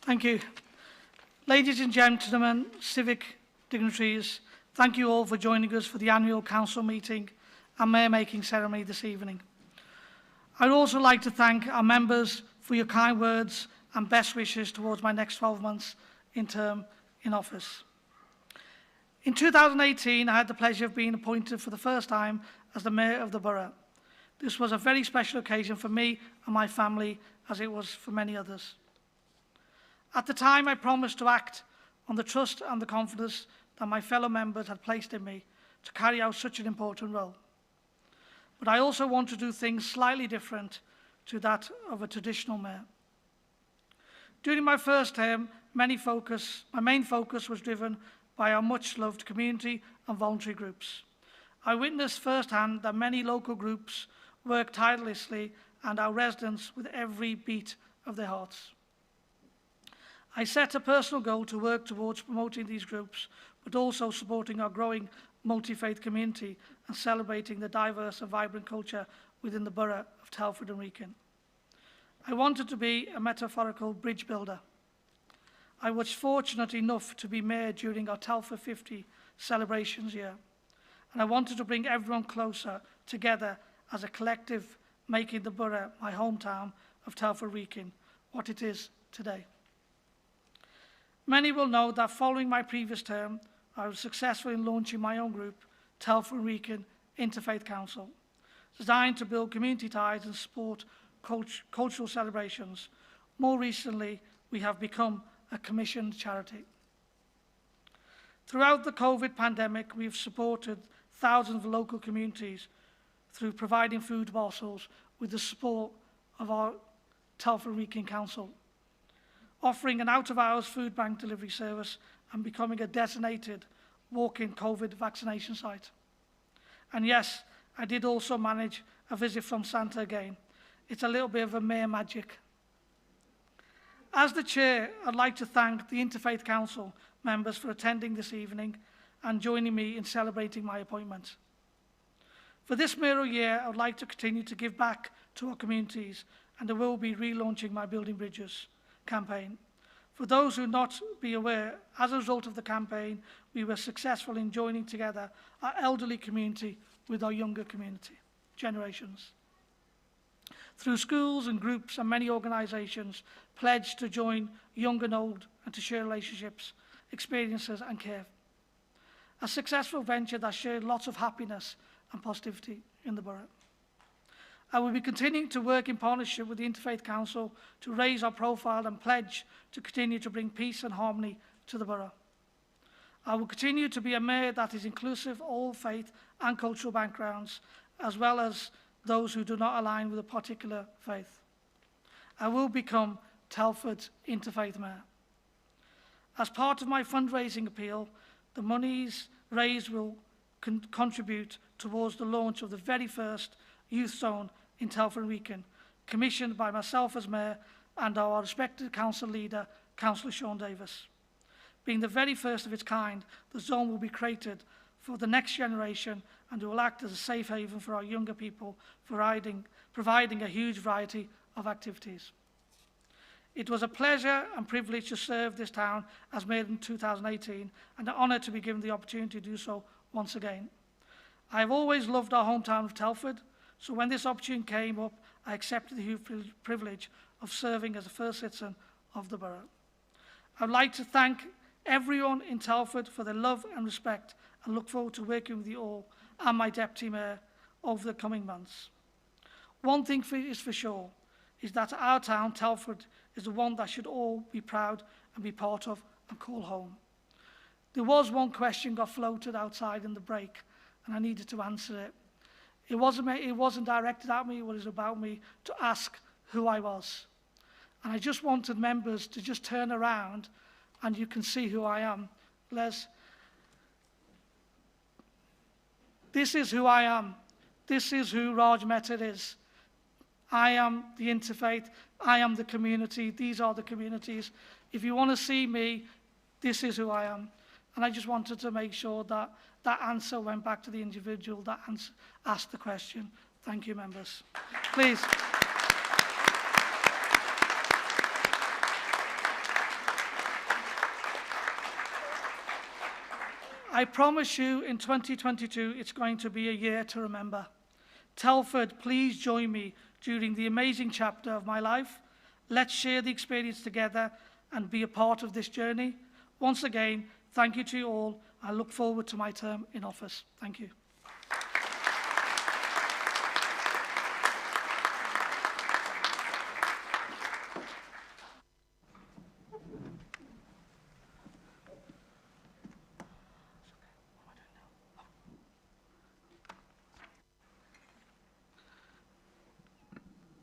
Thank you. Ladies and gentlemen, civic dignitaries, thank you all for joining us for the annual council meeting and mayor-making ceremony this evening. I'd also like to thank our members for your kind words and best wishes towards my next 12 months in term in office. In 2018, I had the pleasure of being appointed for the first time as the mayor of the borough. This was a very special occasion for me and my family, as it was for many others. At the time, I promised to act on the trust and the confidence that my fellow members had placed in me to carry out such an important role. But I also want to do things slightly different to that of a traditional mayor. During my first term, my main focus was driven by our much-loved community and voluntary groups. I witnessed firsthand that many local groups work tirelessly and our residents with every beat of their hearts. I set a personal goal to work towards promoting these groups, but also supporting our growing multi-faith community and celebrating the diverse and vibrant culture within the borough of Telford and Wrekin. I wanted to be a metaphorical bridge builder. I was fortunate enough to be mayor during our Telford 50 celebrations year, and I wanted to bring everyone closer together as a collective, making the borough, my hometown of Telford Wrekin, what it is today. Many will know that following my previous term, I was successful in launching my own group, Telford Wrekin Interfaith Council, designed to build community ties and support cultural celebrations. More recently, we have become a commissioned charity. Throughout the COVID pandemic, we have supported thousands of local communities through providing food parcels with the support of our Telford Wrekin Council, offering an out-of-hours food bank delivery service and becoming a designated walk-in COVID vaccination site. And yes, I did also manage a visit from Santa again. It's a little bit of a mayor magic. As the Chair, I'd like to thank the Interfaith Council members for attending this evening and joining me in celebrating my appointment. For this mayoral year, I would like to continue to give back to our communities, and I will be relaunching my Building Bridges campaign. For those who will not be aware, as a result of the campaign, we were successful in joining together our elderly community with our younger community generations. Through schools and groups and many organisations pledged to join young and old and to share relationships, experiences and care. A successful venture that shared lots of happiness and positivity in the borough. I will be continuing to work in partnership with the Interfaith Council to raise our profile and pledge to continue to bring peace and harmony to the borough. I will continue to be a mayor that is inclusive of all faith and cultural backgrounds, as well as those who do not align with a particular faith. I will become Telford's Interfaith Mayor. As part of my fundraising appeal, the monies raised will contribute towards the launch of the very first youth zone in Telford Wrekin, commissioned by myself as Mayor and our respected council leader, Councillor Sean Davis. Being the very first of its kind, the zone will be created for the next generation and will act as a safe haven for our younger people, providing a huge variety of activities. It was a pleasure and privilege to serve this town as Mayor in 2018 and an honour to be given the opportunity to do so once again. I have always loved our hometown of Telford, so when this opportunity came up, I accepted the huge privilege of serving as a first citizen of the borough. I would like to thank everyone in Telford for their love and respect and look forward to working with you all and my Deputy Mayor over the coming months. One thing is for sure, is that our town, Telford, is the one that should all be proud and be part of and call home. There was one question got floated outside in the break, and I needed to answer it. It wasn't directed at me, it was about me to ask who I was. And I just wanted members to just turn around and you can see who I am. Les, this is who I am. This is who Raj Mehta is. I am the interfaith. I am the community. These are the communities. If you want to see me, this is who I am. And I just wanted to make sure that that answer went back to the individual that asked the question. Thank you, members. Please. I promise you in 2022, it's going to be a year to remember. Telford, please join me during the amazing chapter of my life. Let's share the experience together and be a part of this journey. Once again, thank you to you all. I look forward to my term in office. Thank you.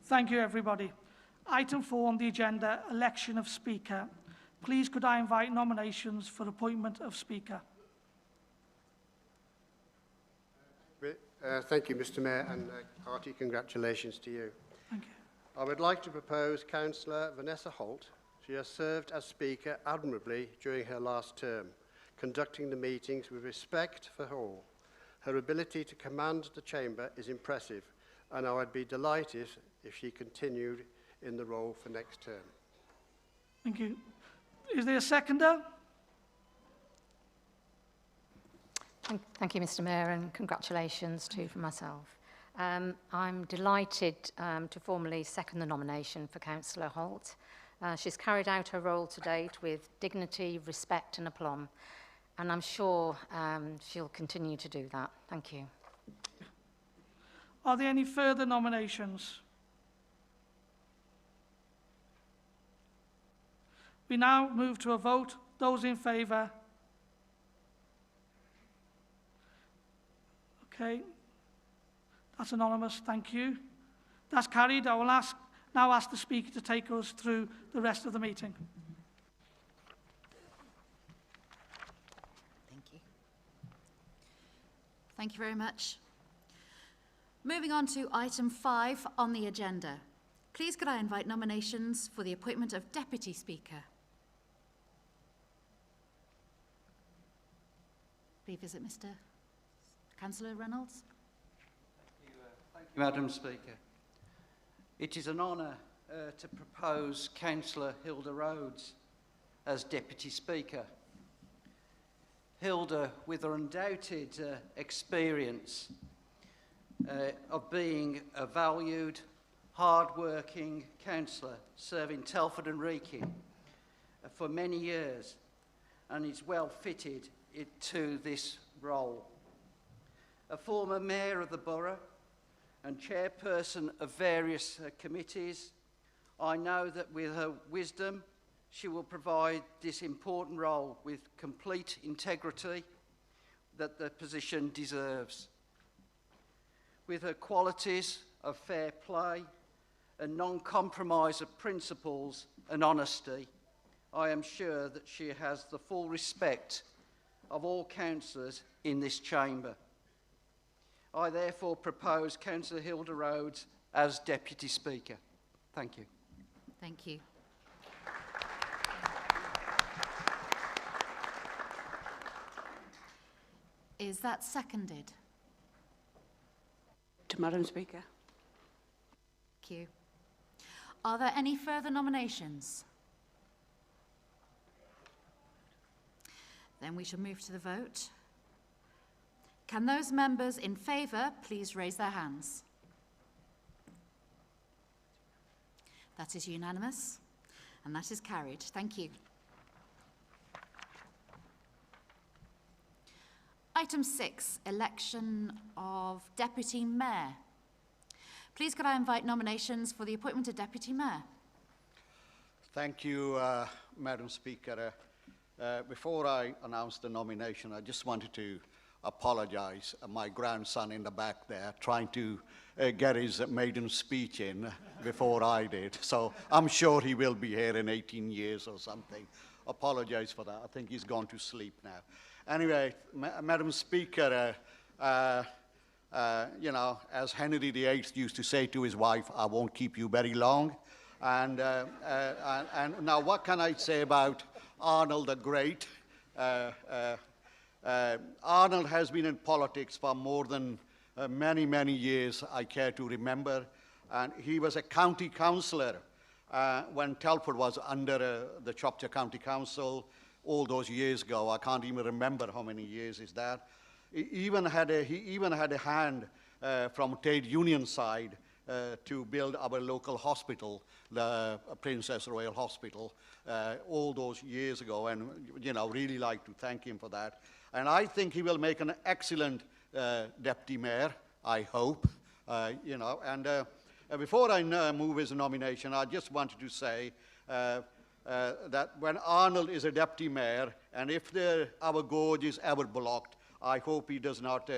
Thank you, everybody. Item 4 on the agenda, election of Speaker. Please could I invite nominations for appointment of Speaker? Thank you, Mr Mayor, and hearty congratulations to you. Thank you. I would like to propose Councillor Vanessa Holt. She has served as Speaker admirably during her last term, conducting the meetings with respect for all. Her ability to command the chamber is impressive, and I would be delighted if she continued in the role for next term. Thank you. Is there a seconder? Thank you, Mr Mayor, and congratulations too from myself. I'm delighted to formally second the nomination for Councillor Holt. She's carried out her role to date with dignity, respect and aplomb, and I'm sure she'll continue to do that. Thank you. Are there any further nominations? We now move to a vote. Those in favour? Okay. That's anonymous. Thank you. That's carried. I will now ask the Speaker to take us through the rest of the meeting. Thank you. Thank you very much. Moving on to item 5 on the agenda. Please could I invite nominations for the appointment of Deputy Speaker? Please visit Mr. Councillor Reynolds. Thank you, Madam Speaker. It is an honour to propose Councillor Hilda Rhodes as Deputy Speaker. Hilda, with her undoubted experience of being a valued, hard-working councillor serving Telford and Wrekin for many years, and is well fitted to this role. A former mayor of the borough and chairperson of various committees, I know that with her wisdom, she will provide this important role with complete integrity that the position deserves. With her qualities of fair play and non-compromise of principles and honesty, I am sure that she has the full respect of all councillors in this chamber. I therefore propose Councillor Hilda Rhodes as Deputy Speaker. Thank you. Thank you. Is that seconded? To Madam Speaker. Thank you. Are there any further nominations? Then we shall move to the vote. Can those members in favour please raise their hands? That is unanimous, and that is carried. Thank you. Item 6, election of Deputy Mayor. Please could I invite nominations for the appointment of Deputy Mayor? Thank you, Madam Speaker. Before I announce the nomination, I just wanted to apologise. My grandson in the back there trying to get his maiden speech in before I did. So I'm sure he will be here in 18 years or something. Apologise for that. I think he's gone to sleep now. Anyway, Madam Speaker, you know, as Henry VIII used to say to his wife, I won't keep you very long. And now what can I say about Arnold the Great? Arnold has been in politics for more than many, many years, I care to remember. And he was a county councillor when Telford was under the Shropshire County Council all those years ago. I can't even remember how many years is that. He even had a hand from trade union side to build our local hospital, the Princess Royal Hospital, all those years ago, and you know, really like to thank him for that. And I think he will make an excellent deputy mayor, I hope. You know, and before I move his nomination, I just wanted to say that when Arnold is a deputy mayor, and if our gorge is ever blocked, I hope he does not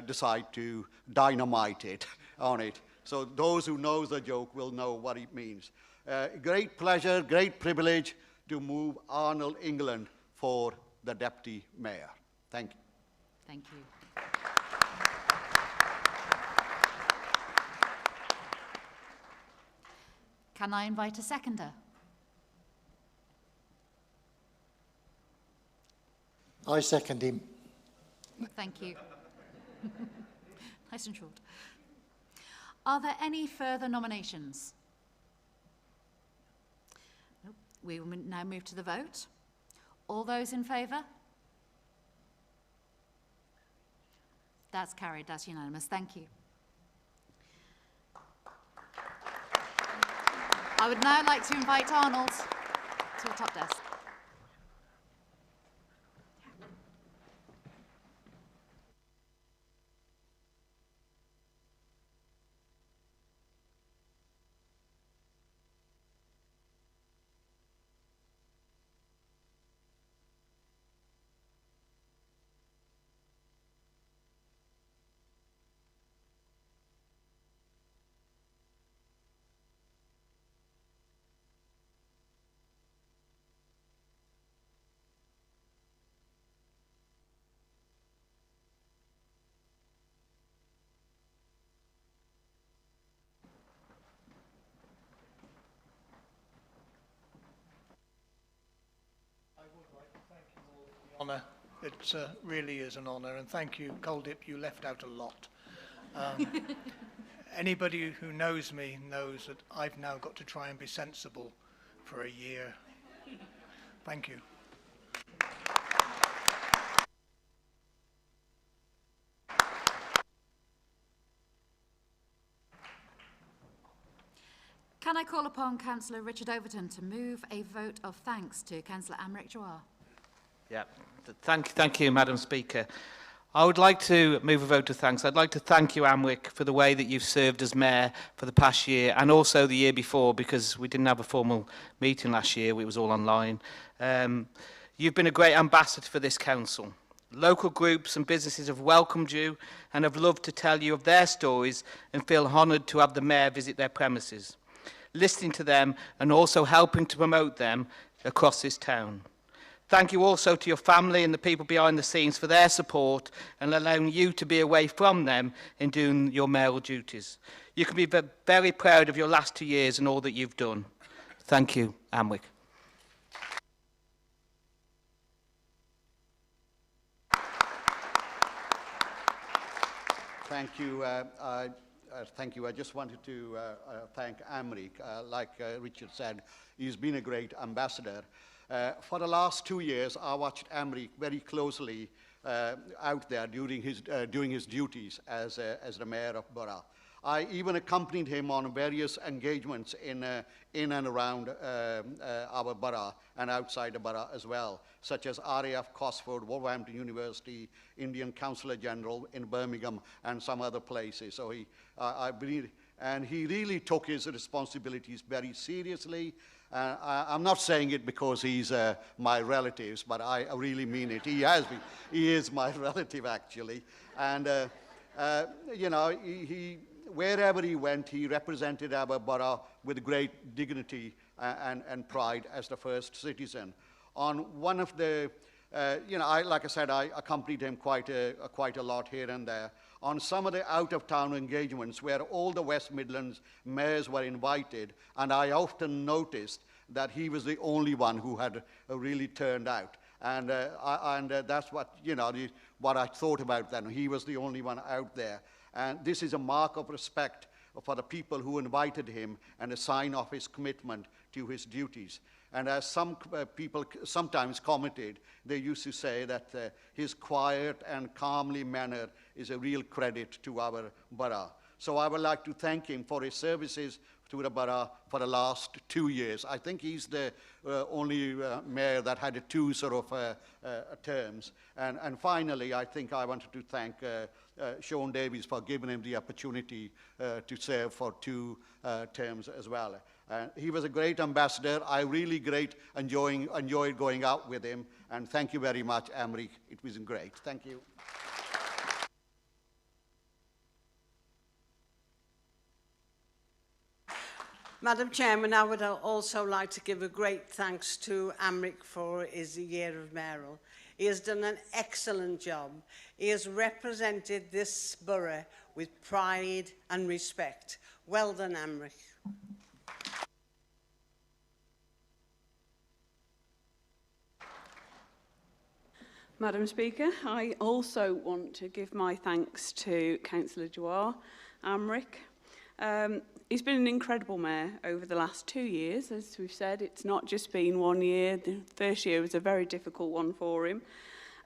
decide to dynamite it on it. So those who know the joke will know what it means. Great pleasure, great privilege to move Arnold England for the deputy mayor. Thank you. Thank you. Can I invite a seconder? I second him. Thank you. Nice and short. Are there any further nominations? Nope. We will now move to the vote. All those in favour? That's carried. That's unanimous. Thank you. I would now like to invite Arnold to the top desk. It really is an honour, and thank you, Coldip, you left out a lot. Anybody who knows me knows that I've now got to try and be sensible for a year. Thank you. Can I call upon Councillor Richard Overton to move a vote of thanks to Councillor Amric Dwar? Yeah, thank you, Madam Speaker. I would like to move a vote of thanks. I'd like to thank you, Amric, for the way that you've served as Mayor for the past year and also the year before, because we didn't have a formal meeting last year. It was all online. You've been a great ambassador for this council. Local groups and businesses have welcomed you and have loved to tell you of their stories and feel honoured to have the Mayor visit their premises, listening to them and also helping to promote them across this town. Thank you also to your family and the people behind the scenes for their support and allowing you to be away from them in doing your mayoral duties. You can be very proud of your last 2 years and all that you've done. Thank you, Amwick. Thank you. Thank you. I just wanted to thank Amric. Like Richard said, he's been a great ambassador. For the last 2 years, I watched Amric very closely out there during his duties as the mayor of Borough. I even accompanied him on various engagements in and around our borough and outside the borough as well, such as RAF Cosford, Wolverhampton University, Indian Consular General in Birmingham, and some other places. So I believe, and he really took his responsibilities very seriously. I'm not saying it because he's my relative, but I really mean it. He is my relative, actually. And, you know, wherever he went, he represented our borough with great dignity and pride as the first citizen. On one of the, you know, like I said, I accompanied him quite a lot here and there. On some of the out-of-town engagements where all the West Midlands mayors were invited, and I often noticed that he was the only one who had really turned out. And that's what, you know, what I thought about then. He was the only one out there. And this is a mark of respect for the people who invited him and a sign of his commitment to his duties. And as some people sometimes commented, they used to say that his quiet and calmly manner is a real credit to our borough. So I would like to thank him for his services to the borough for the last 2 years. I think he's the only mayor that had 2 sort of terms. And finally, I think I wanted to thank Sean Davies for giving him the opportunity to serve for 2 terms as well. He was a great ambassador. I really enjoyed going out with him. And thank you very much, Amric. It was great. Thank you. Madam Chairman, I would also like to give a great thanks to Amric for his year of mayoral. He has done an excellent job. He has represented this borough with pride and respect. Well done, Amric. Madam Speaker, I also want to give my thanks to Councillor Dwar, Amric. He's been an incredible mayor over the last 2 years. As we've said, it's not just been 1 year. The first year was a very difficult one for him.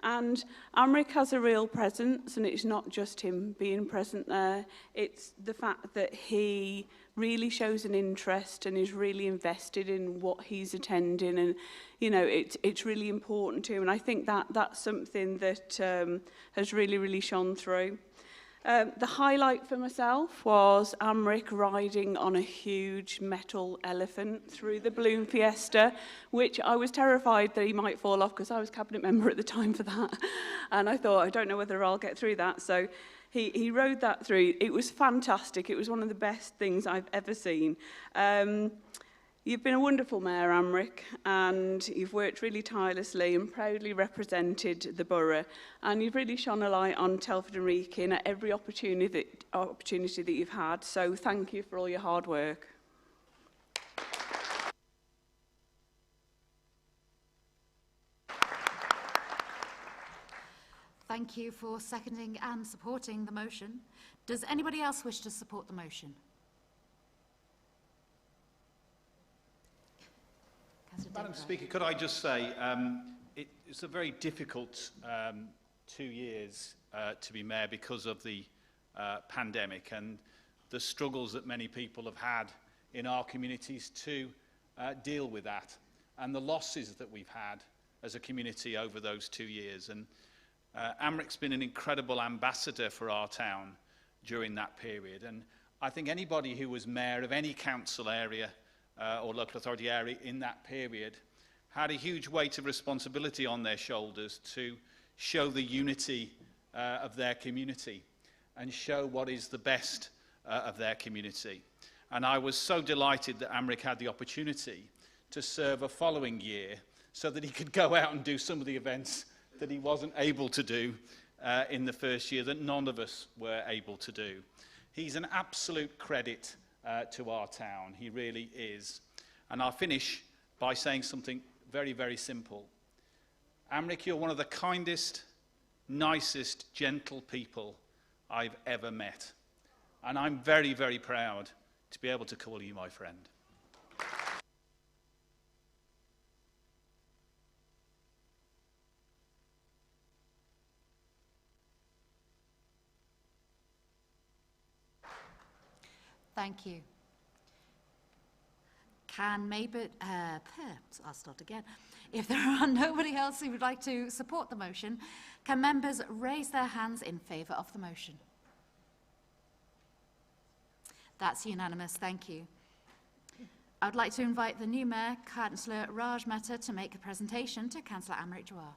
And Amric has a real presence, and it's not just him being present there. It's the fact that he really shows an interest and is really invested in what he's attending. And, you know, it's really important to him. And I think that's something that has really shone through. The highlight for myself was Amric riding on a huge metal elephant through the balloon fiesta, which I was terrified that he might fall off because I was cabinet member at the time for that. And I thought, I don't know whether I'll get through that. So he rode that through. It was fantastic. It was one of the best things I've ever seen. You've been a wonderful mayor, Amric, and you've worked really tirelessly and proudly represented the borough. And you've really shone a light on Telford and Wrekin at every opportunity that you've had. So thank you for all your hard work. Thank you for seconding and supporting the motion. Does anybody else wish to support the motion? Madam Speaker, could I just say it's a very difficult 2 years to be mayor because of the pandemic and the struggles that many people have had in our communities to deal with that and the losses that we've had as a community over those 2 years. And Amric's been an incredible ambassador for our town during that period. And I think anybody who was mayor of any council area or local authority area in that period had a huge weight of responsibility on their shoulders to show the unity of their community and show what is the best of their community. And I was so delighted that Amric had the opportunity to serve a following year so that he could go out and do some of the events that he wasn't able to do in the first year, that none of us were able to do. He's an absolute credit to our town. He really is. And I'll finish by saying something very, very simple. Amric, you're one of the kindest, nicest, gentle people I've ever met. And I'm very, very proud to be able to call you my friend. Thank you. Can maybe, I'll start again. If there are nobody else who would like to support the motion, can members raise their hands in favour of the motion? That's unanimous, thank you. I would like to invite the new Mayor, Councillor Raj Mehta, to make a presentation to Councillor Amrit Jawar.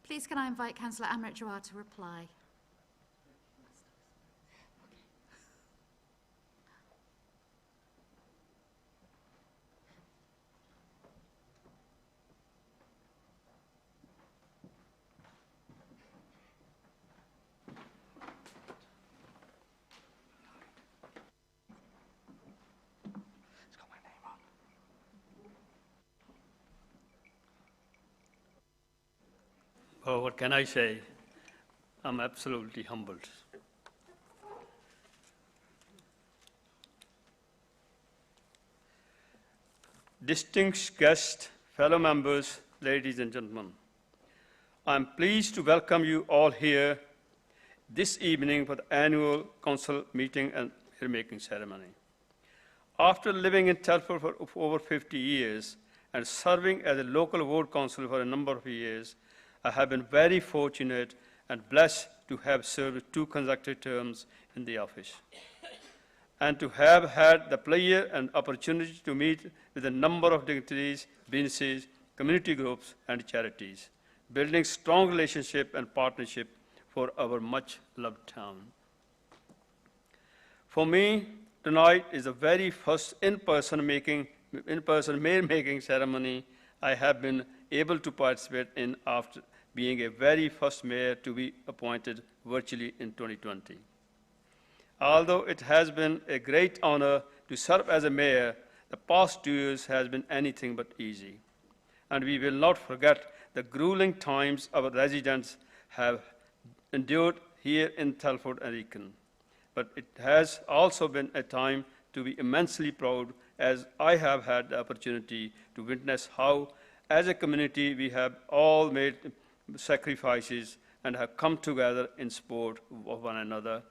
Please can I invite Councillor Amrit Jawar to reply? Oh, what can I say? I'm absolutely humbled. Distinguished guests, fellow members, ladies and gentlemen, I'm pleased to welcome you all here this evening for the annual council meeting and mayor-making ceremony. After living in Telford for over 50 years and serving as a local ward councillor for a number of years, I have been very fortunate and blessed to have served 2 consecutive terms in the office, and to have had the pleasure and opportunity to meet with a number of dignitaries, businesses, community groups, and charities, building strong relationship and partnership for our much-loved town. For me, tonight is the very first in-person mayor-making ceremony I have been able to participate in after being a very first mayor to be appointed virtually in 2020. Although it has been a great honor to serve as a mayor, the past 2 years has been anything but easy. And we will not forget the grueling times our residents have endured here in Telford Wrekin. But it has also been a time to be immensely proud, as I have had the opportunity to witness how, as a community, we have all made sacrifices and have come together in support of one another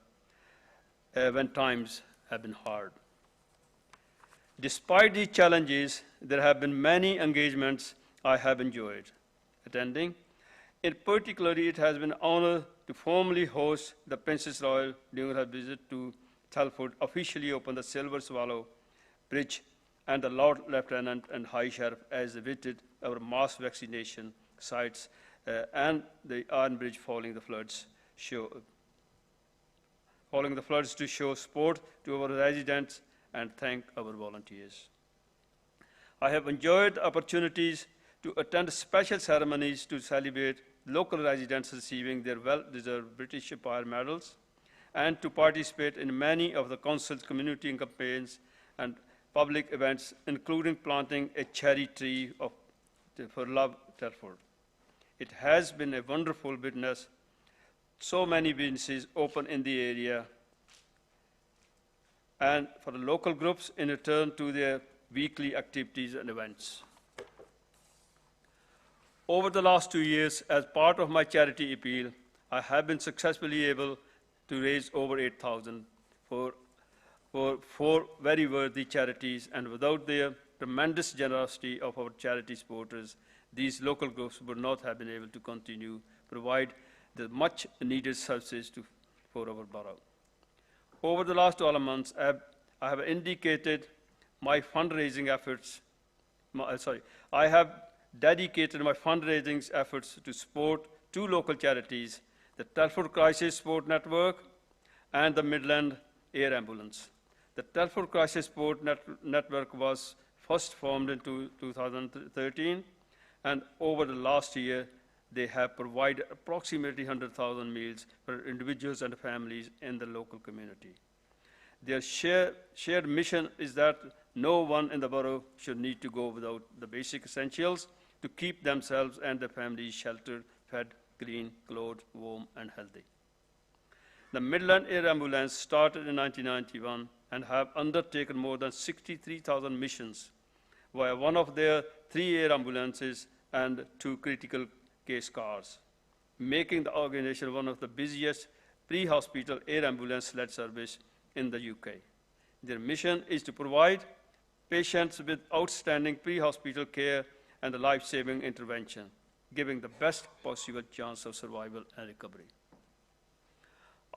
when times have been hard. Despite these challenges, there have been many engagements I have enjoyed. attending. In particular, it has been an honor to formally host the Princess Royal during her visit to Telford, officially open the Silver Swallow Bridge, and the Lord Lieutenant and High Sheriff as they visited our mass vaccination sites and the Iron Bridge following the floods to show support to our residents and thank our volunteers. I have enjoyed opportunities to attend special ceremonies to celebrate local residents receiving their well-deserved British Empire medals and to participate in many of the Council's community campaigns and public events, including planting a cherry tree for Love Telford. It has been a wonderful witness so many businesses open in the area and for the local groups in return to their weekly activities and events. Over the last 2 years, as part of my charity appeal, I have been successfully able to raise over 8,000 for 4 very worthy charities, and without the tremendous generosity of our charity supporters, these local groups would not have been able to continue to provide the much needed services for our borough. Over the last 12 months, I have dedicated my fundraising efforts to support 2 local charities, the Telford Crisis Support Network and the Midland Air Ambulance. The Telford Crisis Support Network was first formed in 2013, and over the last year, they have provided approximately 100,000 meals for individuals and families in the local community. Their shared mission is that no one in the borough should need to go without the basic essentials to keep themselves and their families sheltered, fed, clean, clothed, warm, and healthy. The Midland Air Ambulance started in 1991 and have undertaken more than 63,000 missions via one of their 3 air ambulances and 2 critical case cars, making the organization one of the busiest pre-hospital air ambulance-led service in the UK. Their mission is to provide patients with outstanding pre-hospital care and the life-saving intervention, giving the best possible chance of survival and recovery.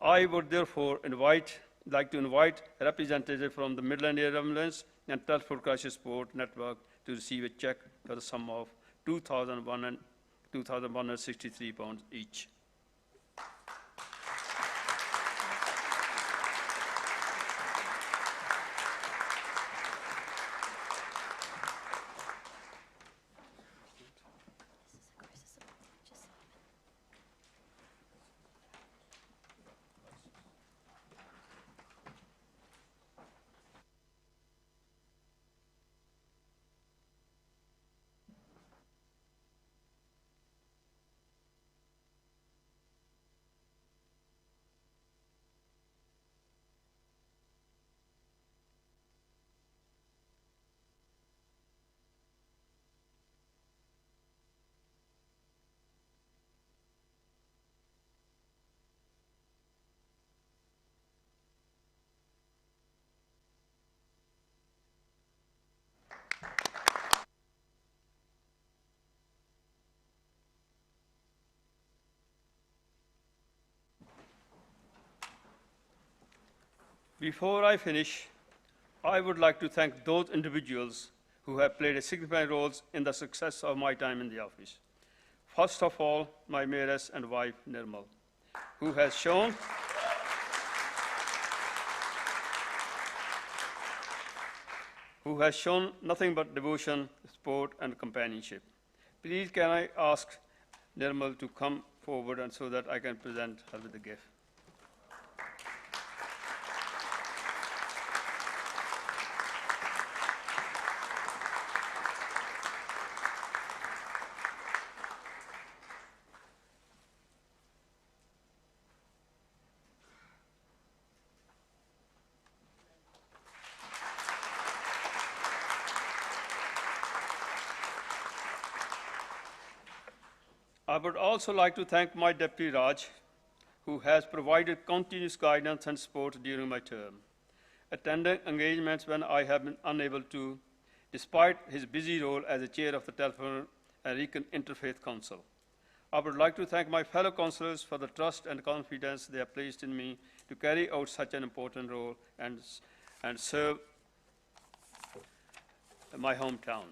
I would therefore like to invite representatives from the Midland Air Ambulance and Telford Crisis Support Network to receive a check for the sum of £2,163 each. Before I finish, I would like to thank those individuals who have played a significant role in the success of my time in the office. First of all, my mayoress and wife, Nirmal, who has shown nothing but devotion, support, and companionship. Please, can I ask Nirmal to come forward and so that I can present her with the gift. I would also like to thank my Deputy Raj, who has provided continuous guidance and support during my term, attending engagements when I have been unable to, despite his busy role as the chair of the Telford and Wrekin Interfaith Council. I would like to thank my fellow councillors for the trust and confidence they have placed in me to carry out such an important role and serve my hometown.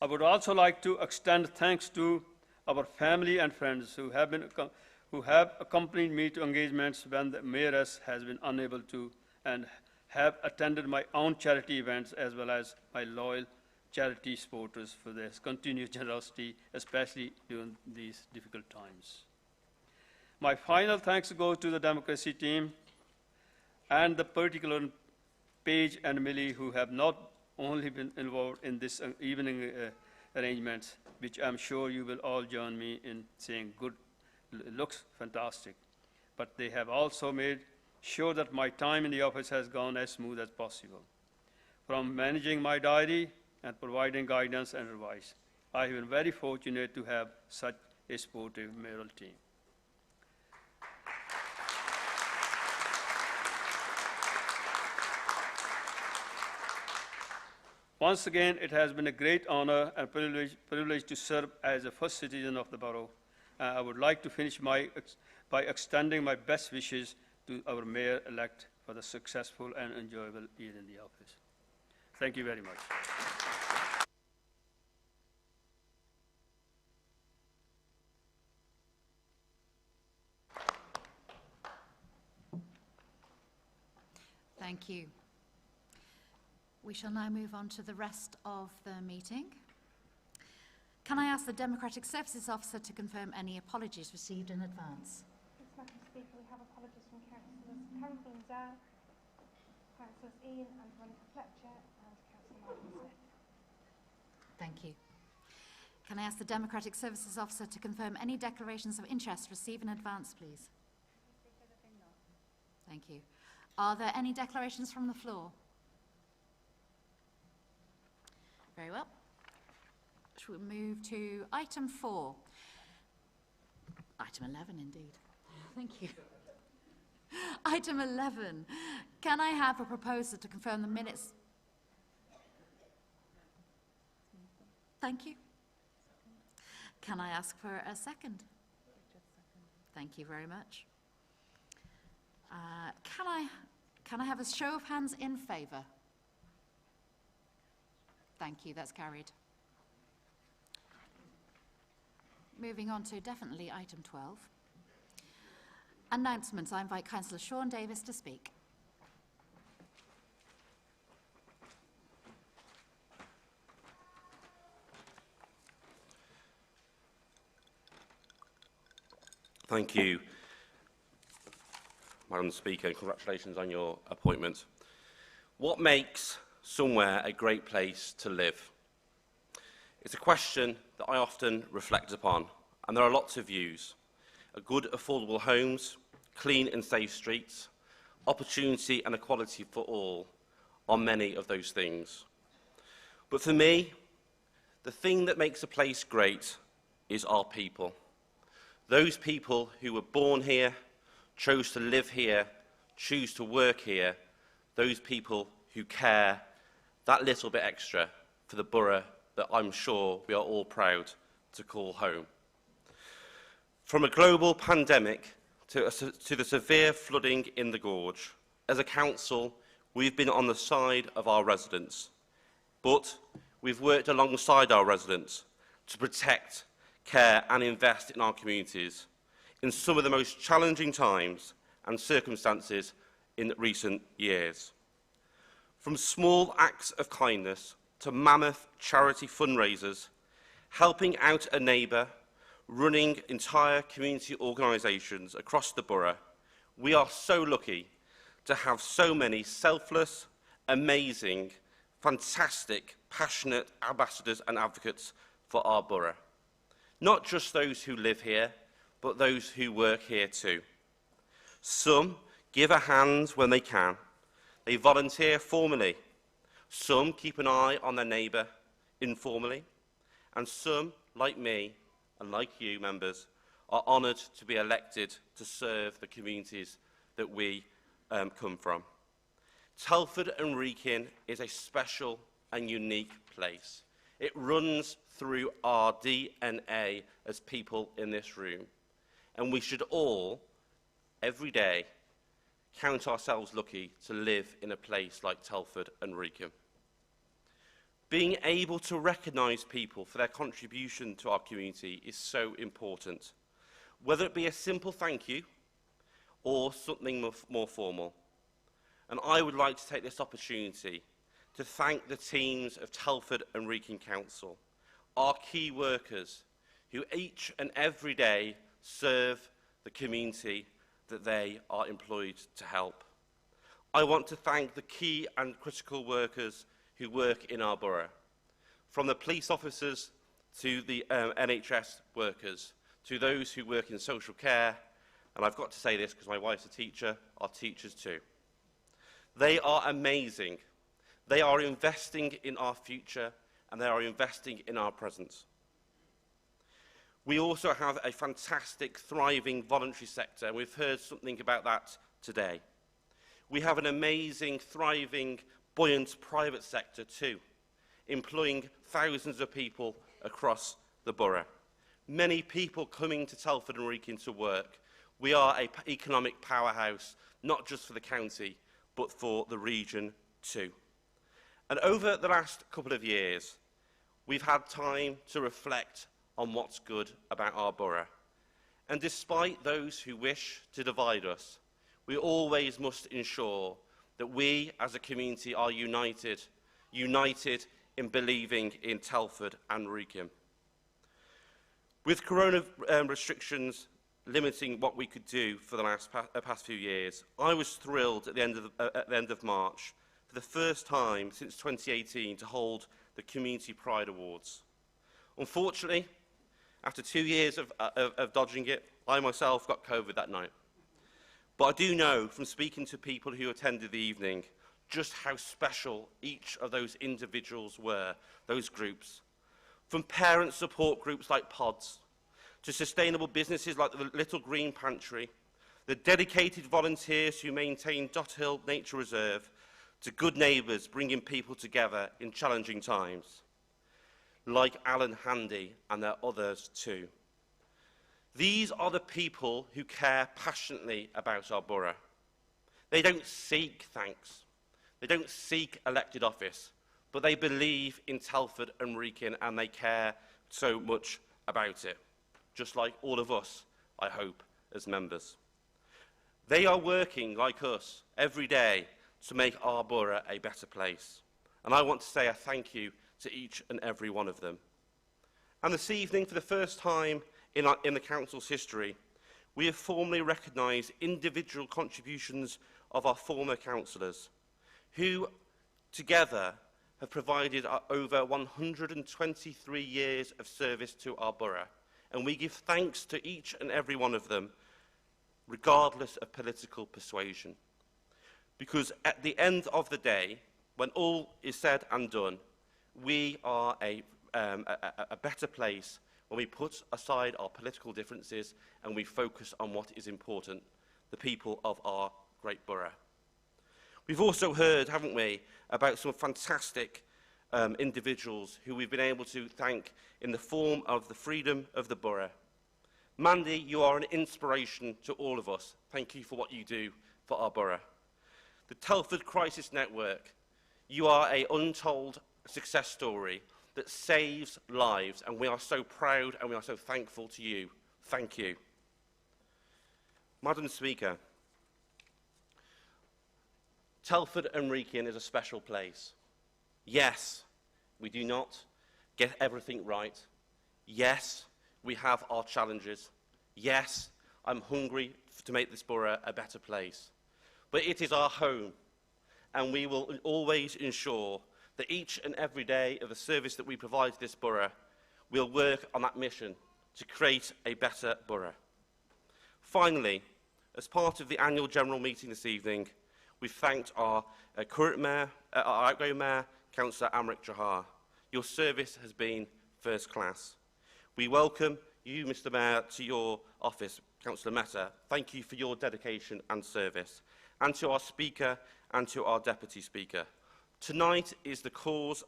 I would also like to extend thanks to our family and friends who have accompanied me to engagements when the mayoress has been unable to, and have attended my own charity events, as well as my loyal charity supporters for their continued generosity, especially during these difficult times. My final thanks go to the democracy team and the particular Paige and Millie, who have not only been involved in this evening arrangements, which I'm sure you will all join me in saying good, looks fantastic, but they have also made sure that my time in the office has gone as smooth as possible. From managing my diary and providing guidance and advice, I have been very fortunate to have such a supportive mayoral team. Once again, it has been a great honor and privilege to serve as a first citizen of the borough. I would like to finish by extending my best wishes to our mayor-elect for the successful and enjoyable year in the office. Thank you very much. Thank you. We shall now move on to the rest of the meeting. Can I ask the Democratic Services Officer to confirm any apologies received in advance? Yes, Madam Speaker, we have apologies from Councillors Karen Bunzel, Councillors Ian and Veronica Fletcher, and Councillor Martin Smith. Thank you. Can I ask the Democratic Services Officer to confirm any declarations of interest received in advance, please? Thank you. Are there any declarations from the floor? Very well. Shall we move to item 4? Item 11, indeed. Thank you. Item 11. Can I have a proposer to confirm the minutes? Thank you. Can I ask for a second? Thank you very much. Can I have a show of hands in favour? Thank you, that's carried. Moving on to definitely item 12. Announcements. I invite Councillor Sean Davis to speak. Thank you, Madam Speaker, and congratulations on your appointment. What makes somewhere a great place to live? It's a question that I often reflect upon, and there are lots of views. Good, affordable homes, clean and safe streets, opportunity and equality for all are many of those things. But for me, the thing that makes a place great is our people. Those people who were born here, chose to live here, choose to work here, those people who care that little bit extra for the borough that I'm sure we are all proud to call home. From a global pandemic to the severe flooding in the gorge, as a council, we've been on the side of our residents, but we've worked alongside our residents to protect, care and invest in our communities in some of the most challenging times and circumstances in recent years. From small acts of kindness to mammoth charity fundraisers, helping out a neighbour, running entire community organisations across the borough, we are so lucky to have so many selfless, amazing, fantastic, passionate ambassadors and advocates for our borough. Not just those who live here, but those who work here too. Some give a hand when they can. They volunteer formally. Some keep an eye on their neighbour informally. And some, like me and like you, members, are honoured to be elected to serve the communities that we come from. Telford and Wrekin is a special and unique place. It runs through our DNA as people in this room. And we should all, every day, count ourselves lucky to live in a place like Telford and Wrekin. Being able to recognise people for their contribution to our community is so important, whether it be a simple thank you or something more formal. And I would like to take this opportunity to thank the teams of Telford and Wrekin Council, our key workers who each and every day serve the community that they are employed to help. I want to thank the key and critical workers who work in our borough, from the police officers to the NHS workers, to those who work in social care, and I've got to say this because my wife's a teacher, our teachers too. They are amazing. They are investing in our future and they are investing in our present. We also have a fantastic, thriving voluntary sector, and we've heard something about that today. We have an amazing, thriving, buoyant private sector too, employing thousands of people across the borough. Many people coming to Telford and Wrekin to work. We are an economic powerhouse, not just for the county, but for the region too. And over the last couple of years, we've had time to reflect on what's good about our borough. And despite those who wish to divide us, we always must ensure that we as a community are united in believing in Telford and Wrekin. With corona restrictions limiting what we could do for the past few years, I was thrilled at the end of March, for the first time since 2018, to hold the Community Pride Awards. Unfortunately, after 2 years of dodging it, I myself got COVID that night. But I do know from speaking to people who attended the evening just how special each of those individuals were, those groups. From parent support groups like Pods, to sustainable businesses like the Little Green Pantry, the dedicated volunteers who maintain Dot Hill Nature Reserve, to good neighbours bringing people together in challenging times, like Alan Handy and there are others too. These are the people who care passionately about our borough. They don't seek thanks. They don't seek elected office, but they believe in Telford and Wrekin and they care so much about it, just like all of us, I hope, as members. They are working, like us, every day to make our borough a better place. And I want to say a thank you to each and every one of them. And this evening, for the first time in the Council's history, we have formally recognised individual contributions of our former councillors, who together have provided over 123 years of service to our borough. And we give thanks to each and every one of them, regardless of political persuasion. Because at the end of the day, when all is said and done, we are a better place when we put aside our political differences and we focus on what is important, the people of our great borough. We've also heard, haven't we, about some fantastic individuals who we've been able to thank in the form of the freedom of the borough. Mandy, you are an inspiration to all of us. Thank you for what you do for our borough. The Telford Crisis Network, you are an untold success story that saves lives, and we are so proud and we are so thankful to you. Thank you. Madam Speaker, Telford and Wrekin is a special place. Yes, we do not get everything right. Yes, we have our challenges. Yes, I'm hungry to make this borough a better place. But it is our home, and we will always ensure that each and every day of the service that we provide to this borough, we'll work on that mission to create a better borough. Finally, as part of the annual general meeting this evening, we've thanked our current mayor, our outgoing mayor, Councillor Amrit Jahar. Your service has been first class. We welcome you, Mr Mayor, to your office, Councillor Mehta. Thank you for your dedication and service. And to our Speaker and to our Deputy Speaker. Tonight is the cause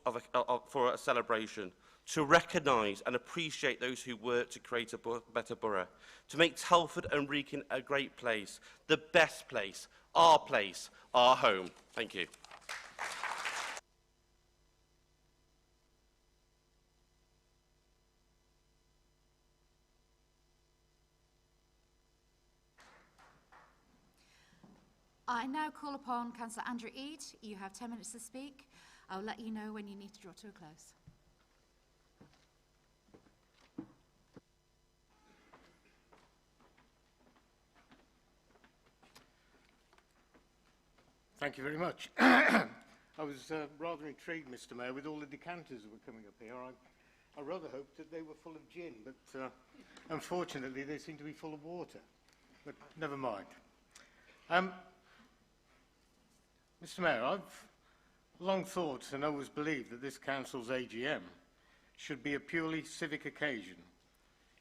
for a celebration, to recognise and appreciate those who work to create a better borough, to make Telford and Wrekin a great place, the best place, our home. Thank you. I now call upon Councillor Andrew Eade. You have 10 minutes to speak. I'll let you know when you need to draw to a close. Thank you very much. I was rather intrigued, Mr. Mayor, with all the decanters that were coming up here. I rather hoped that they were full of gin, but unfortunately they seem to be full of water. But never mind. Mr. Mayor, I've long thought and always believed that this council's AGM should be a purely civic occasion,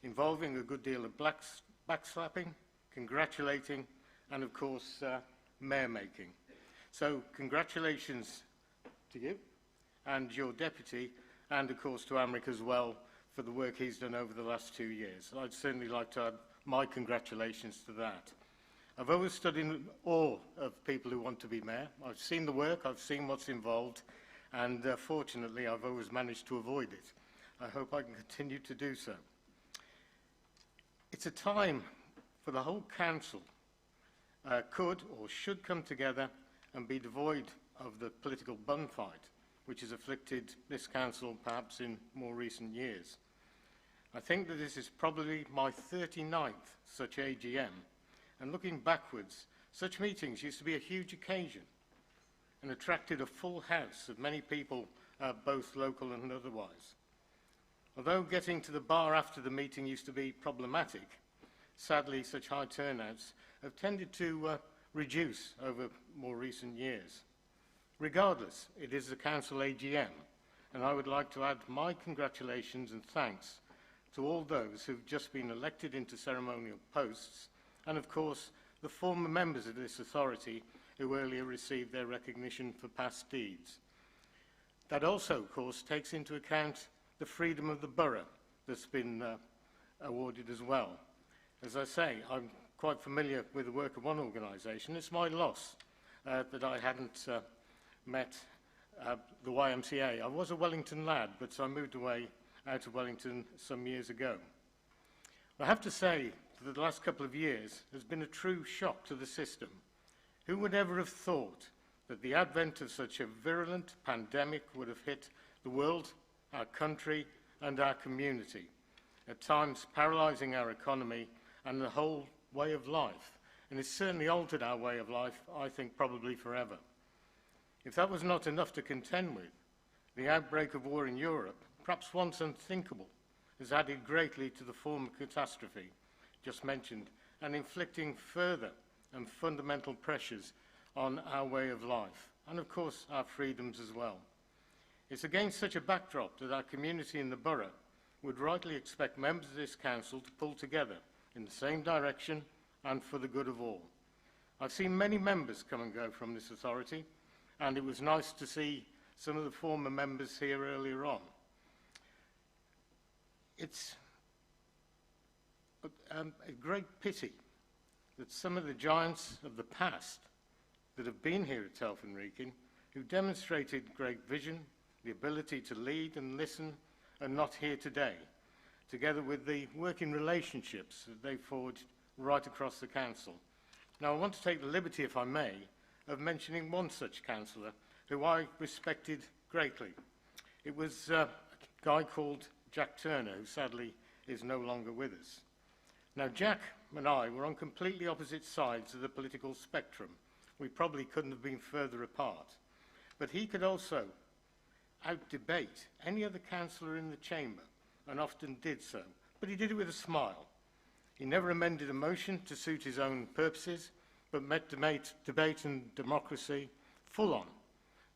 involving a good deal of backslapping, congratulating, and of course, mayor-making. So, congratulations to you and your deputy, and of course to Amric as well for the work he's done over the last 2 years. I'd certainly like to add my congratulations to that. I've always stood in awe of people who want to be mayor. I've seen the work, I've seen what's involved, and fortunately I've always managed to avoid it. I hope I can continue to do so. It's a time for the whole council could or should come together and be devoid of the political bun fight which has afflicted this council perhaps in more recent years. I think that this is probably my 39th such AGM, and looking backwards, such meetings used to be a huge occasion and attracted a full house of many people, both local and otherwise. Although getting to the bar after the meeting used to be problematic, sadly such high turnouts have tended to reduce over more recent years. Regardless, it is the council AGM, and I would like to add my congratulations and thanks to all those who've just been elected into ceremonial posts, and of course the former members of this authority who earlier received their recognition for past deeds. That also, of course, takes into account the freedom of the borough that's been awarded as well. As I say, I'm quite familiar with the work of one organisation. It's my loss that I hadn't met the YMCA. I was a Wellington lad, but I moved away out of Wellington some years ago. I have to say that the last couple of years has been a true shock to the system. Who would ever have thought that the advent of such a virulent pandemic would have hit the world, our country, and our community, at times paralysing our economy and the whole way of life, and it's certainly altered our way of life, I think, probably forever. If that was not enough to contend with, the outbreak of war in Europe, perhaps once unthinkable, has added greatly to the former catastrophe just mentioned, and inflicting further and fundamental pressures on our way of life, and of course our freedoms as well. It's against such a backdrop that our community in the borough would rightly expect members of this council to pull together in the same direction and for the good of all. I've seen many members come and go from this authority, and it was nice to see some of the former members here earlier on. It's a great pity that some of the giants of the past that have been here at Telford Wrekin, who demonstrated great vision, the ability to lead and listen, are not here today, together with the working relationships that they forged right across the council. Now, I want to take the liberty, if I may, of mentioning one such councillor who I respected greatly. It was a guy called Jack Turner, who sadly is no longer with us. Now, Jack and I were on completely opposite sides of the political spectrum. We probably couldn't have been further apart. But he could also out-debate any other councillor in the chamber, and often did so. But he did it with a smile. He never amended a motion to suit his own purposes, but met debate and democracy full on.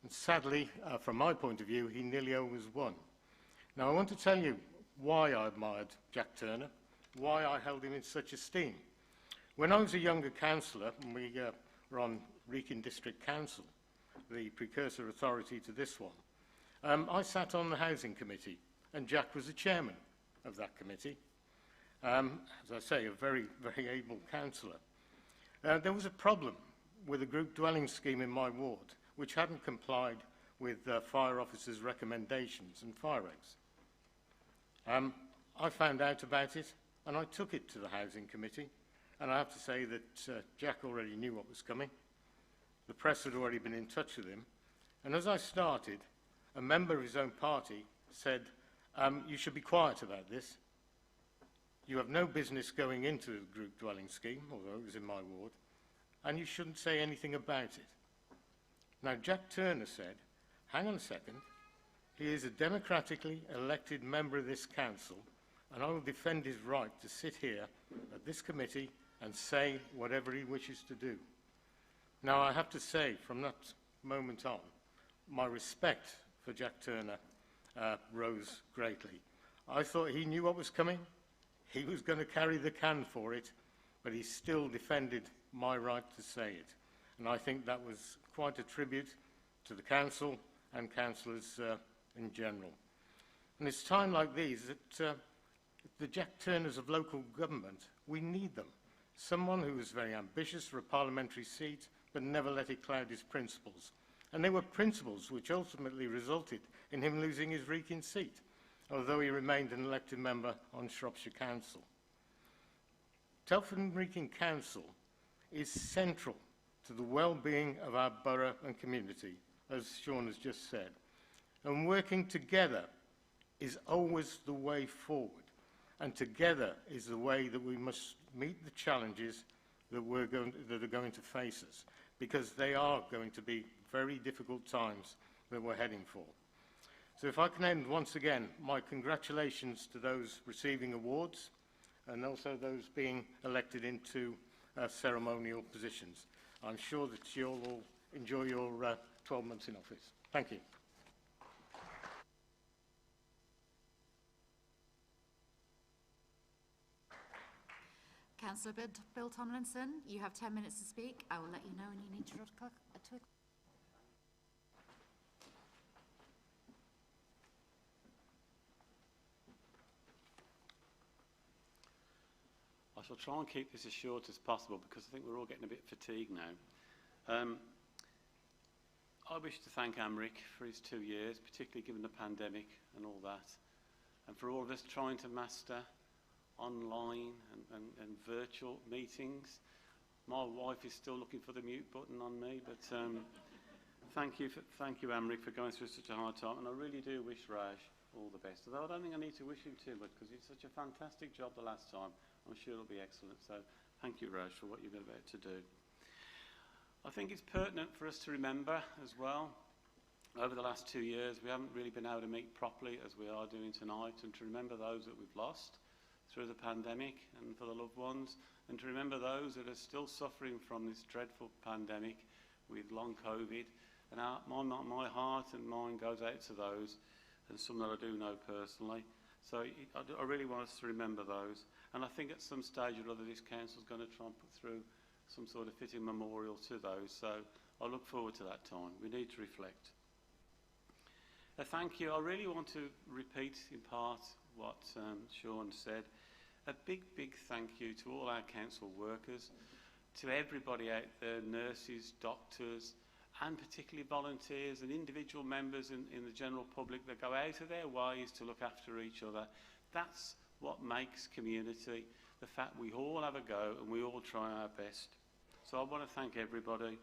And sadly, from my point of view, he nearly always won. Now, I want to tell you why I admired Jack Turner, why I held him in such esteem. When I was a younger councillor, and we were on Wrekin District Council, the precursor authority to this one. I sat on the Housing Committee, and Jack was the chairman of that committee. As I say, a very, very able councillor. There was a problem with a group dwelling scheme in my ward, which hadn't complied with fire officers' recommendations and fire regs. I found out about it, and I took it to the Housing Committee, and I have to say that Jack already knew what was coming. The press had already been in touch with him, and as I started, a member of his own party said, you should be quiet about this. You have no business going into the group dwelling scheme, although it was in my ward, and you shouldn't say anything about it. Now, Jack Turner said, hang on a second, he is a democratically elected member of this council, and I will defend his right to sit here at this committee and say whatever he wishes to do. Now, I have to say, from that moment on, my respect for Jack Turner rose greatly. I thought he knew what was coming. He was going to carry the can for it, but he still defended my right to say it. And I think that was quite a tribute to the council and councillors in general. And it's time like these that the Jack Turners of local government, we need them. Someone who was very ambitious for a parliamentary seat, but never let it cloud his principles. And they were principles which ultimately resulted in him losing his Wrekin seat, although he remained an elected member on Shropshire Council. Telford Wrekin Council is central to the well-being of our borough and community, as Sean has just said. And working together is always the way forward. And together is the way that we must meet the challenges that are going to face us, because they are going to be very difficult times that we're heading for. So if I can end once again, my congratulations to those receiving awards and also those being elected into ceremonial positions. I'm sure that you'll all enjoy your 12 months in office. Thank you. Councillor Bill Tomlinson, you have 10 minutes to speak. I will let you know when you need to draw to a I shall try and keep this as short as possible because I think we're all getting a bit fatigued now. I wish to thank Amric for his 2 years, particularly given the pandemic and all that, and for all of us trying to master online and virtual meetings. My wife is still looking for the mute button on me, but thank you, Amric, for going through such a hard time, and I really do wish Raj all the best. Although I don't think I need to wish him too much because he did such a fantastic job the last time. I'm sure it'll be excellent. So thank you, Raj, for what you've been about to do. I think it's pertinent for us to remember as well, over the last 2 years, we haven't really been able to meet properly as we are doing tonight, and to remember those that we've lost through the pandemic and for the loved ones, and to remember those that are still suffering from this dreadful pandemic with long COVID. And my heart and mind goes out to those, and some that I do know personally. So I really want us to remember those. And I think at some stage or other this council is going to try and put through some sort of fitting memorial to those. So I look forward to that time. We need to reflect. Thank you. I really want to repeat in part what Sean said. A big, big thank you to all our council workers, to everybody out there, nurses, doctors, and particularly volunteers and individual members in the general public that go out of their ways to look after each other. That's what makes community, the fact we all have a go and we all try our best. So I want to thank everybody.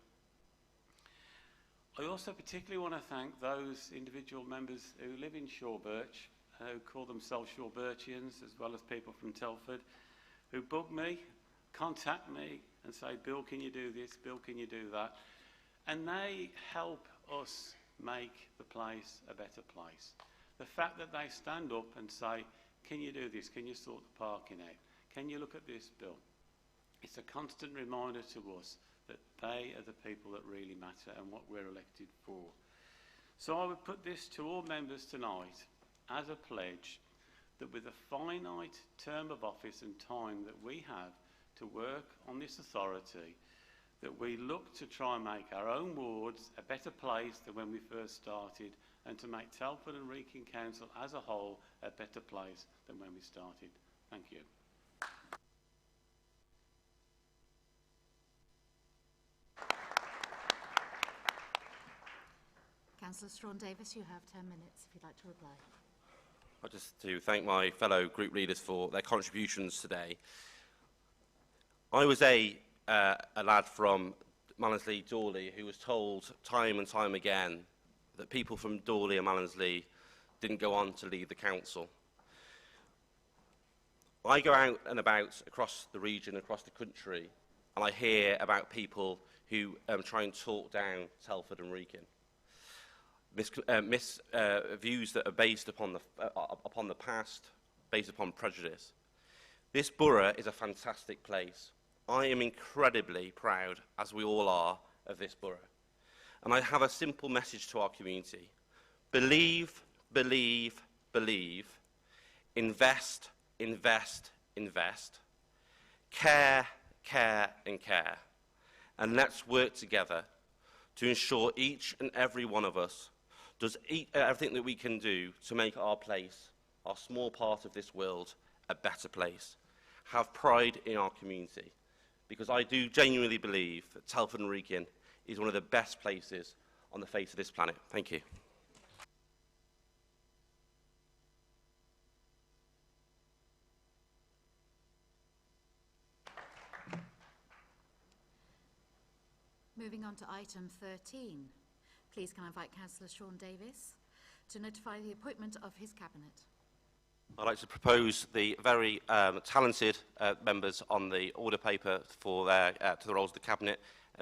I also particularly want to thank those individual members who live in Shawbirch, who call themselves Shawbirchians, as well as people from Telford, who bug me, contact me and say, Bill, can you do this? Bill, can you do that? And they help us make the place a better place. The fact that they stand up and say, can you do this? Can you sort the parking out? Can you look at this, Bill? It's a constant reminder to us that they are the people that really matter and what we're elected for. So I would put this to all members tonight as a pledge that with a finite term of office and time that we have to work on this authority, that we look to try and make our own wards a better place than when we first started, and to make Telford and Wrekin Council as a whole a better place than when we started. Thank you. Councillor Strawn Davis, you have 10 minutes if you'd like to reply. I'd just to thank my fellow group leaders for their contributions today. I was a lad from Mallinsley, Dorley, who was told time and time again that people from Dorley and Mallinsley didn't go on to lead the council. I go out and about across the region, across the country, and I hear about people who try and talk down Telford and Wrekin. Views that are based upon the past, based upon prejudice. This borough is a fantastic place. I am incredibly proud, as we all are, of this borough. And I have a simple message to our community. Believe, believe, believe. Invest, invest, invest. Care, care, and care. And let's work together to ensure each and every one of us does everything that we can do to make our place, our small part of this world, a better place. Have pride in our community, because I do genuinely believe that Telford and Wrekin is one of the best places on the face of this planet. Thank you. Moving on to item 13. Please can I invite Councillor Strawn Davis to notify the appointment of his cabinet. I'd like to propose the very talented members on the order paper for their, to the roles of the Cabinet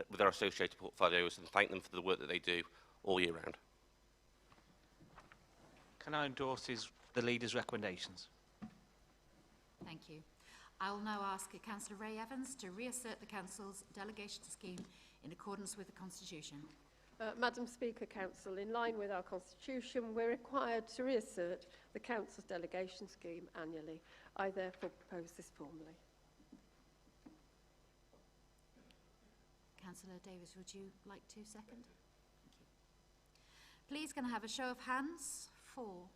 with their associated portfolios, and thank them for the work that they do all year round. Can I endorse the Leader's recommendations? Thank you. I will now ask Councillor Ray Evans to reassert the Council's delegation scheme in accordance with the Constitution. Madam Speaker, Council, in line with our Constitution, we're required to reassert the Council's delegation scheme annually. I therefore propose this formally. Councillor Davis, would you like to second? Thank you. Please can I have a show of hands for?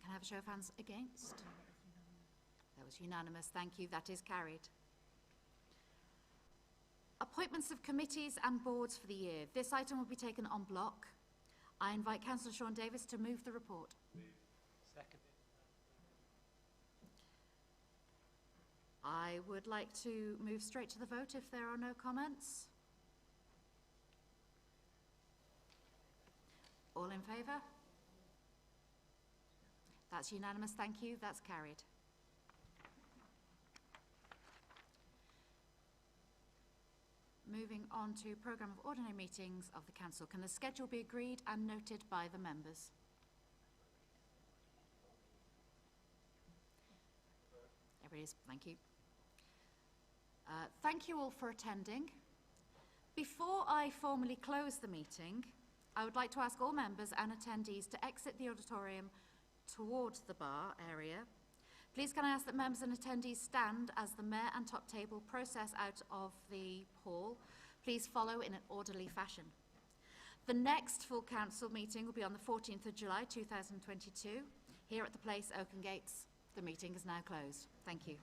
Can I have a show of hands against? That was unanimous. Thank you. That is carried. Appointments of committees and boards for the year. This item will be taken en bloc. I invite Councillor Strawn Davis to move the report. Second. I would like to move straight to the vote if there are no comments. All in favour? That's unanimous. Thank you. That's carried. Moving on to programme of ordinary meetings of the Council. Can the schedule be agreed and noted by the members? There it is. Thank you. Thank you all for attending. Before I formally close the meeting, I would like to ask all members and attendees to exit the auditorium towards the bar area. Please can I ask that members and attendees stand as the Mayor and Top Table process out of the hall. Please follow in an orderly fashion. The next full Council meeting will be on the 14th of July 2022 here at the Place, Oaken Gates. The meeting is now closed. Thank you.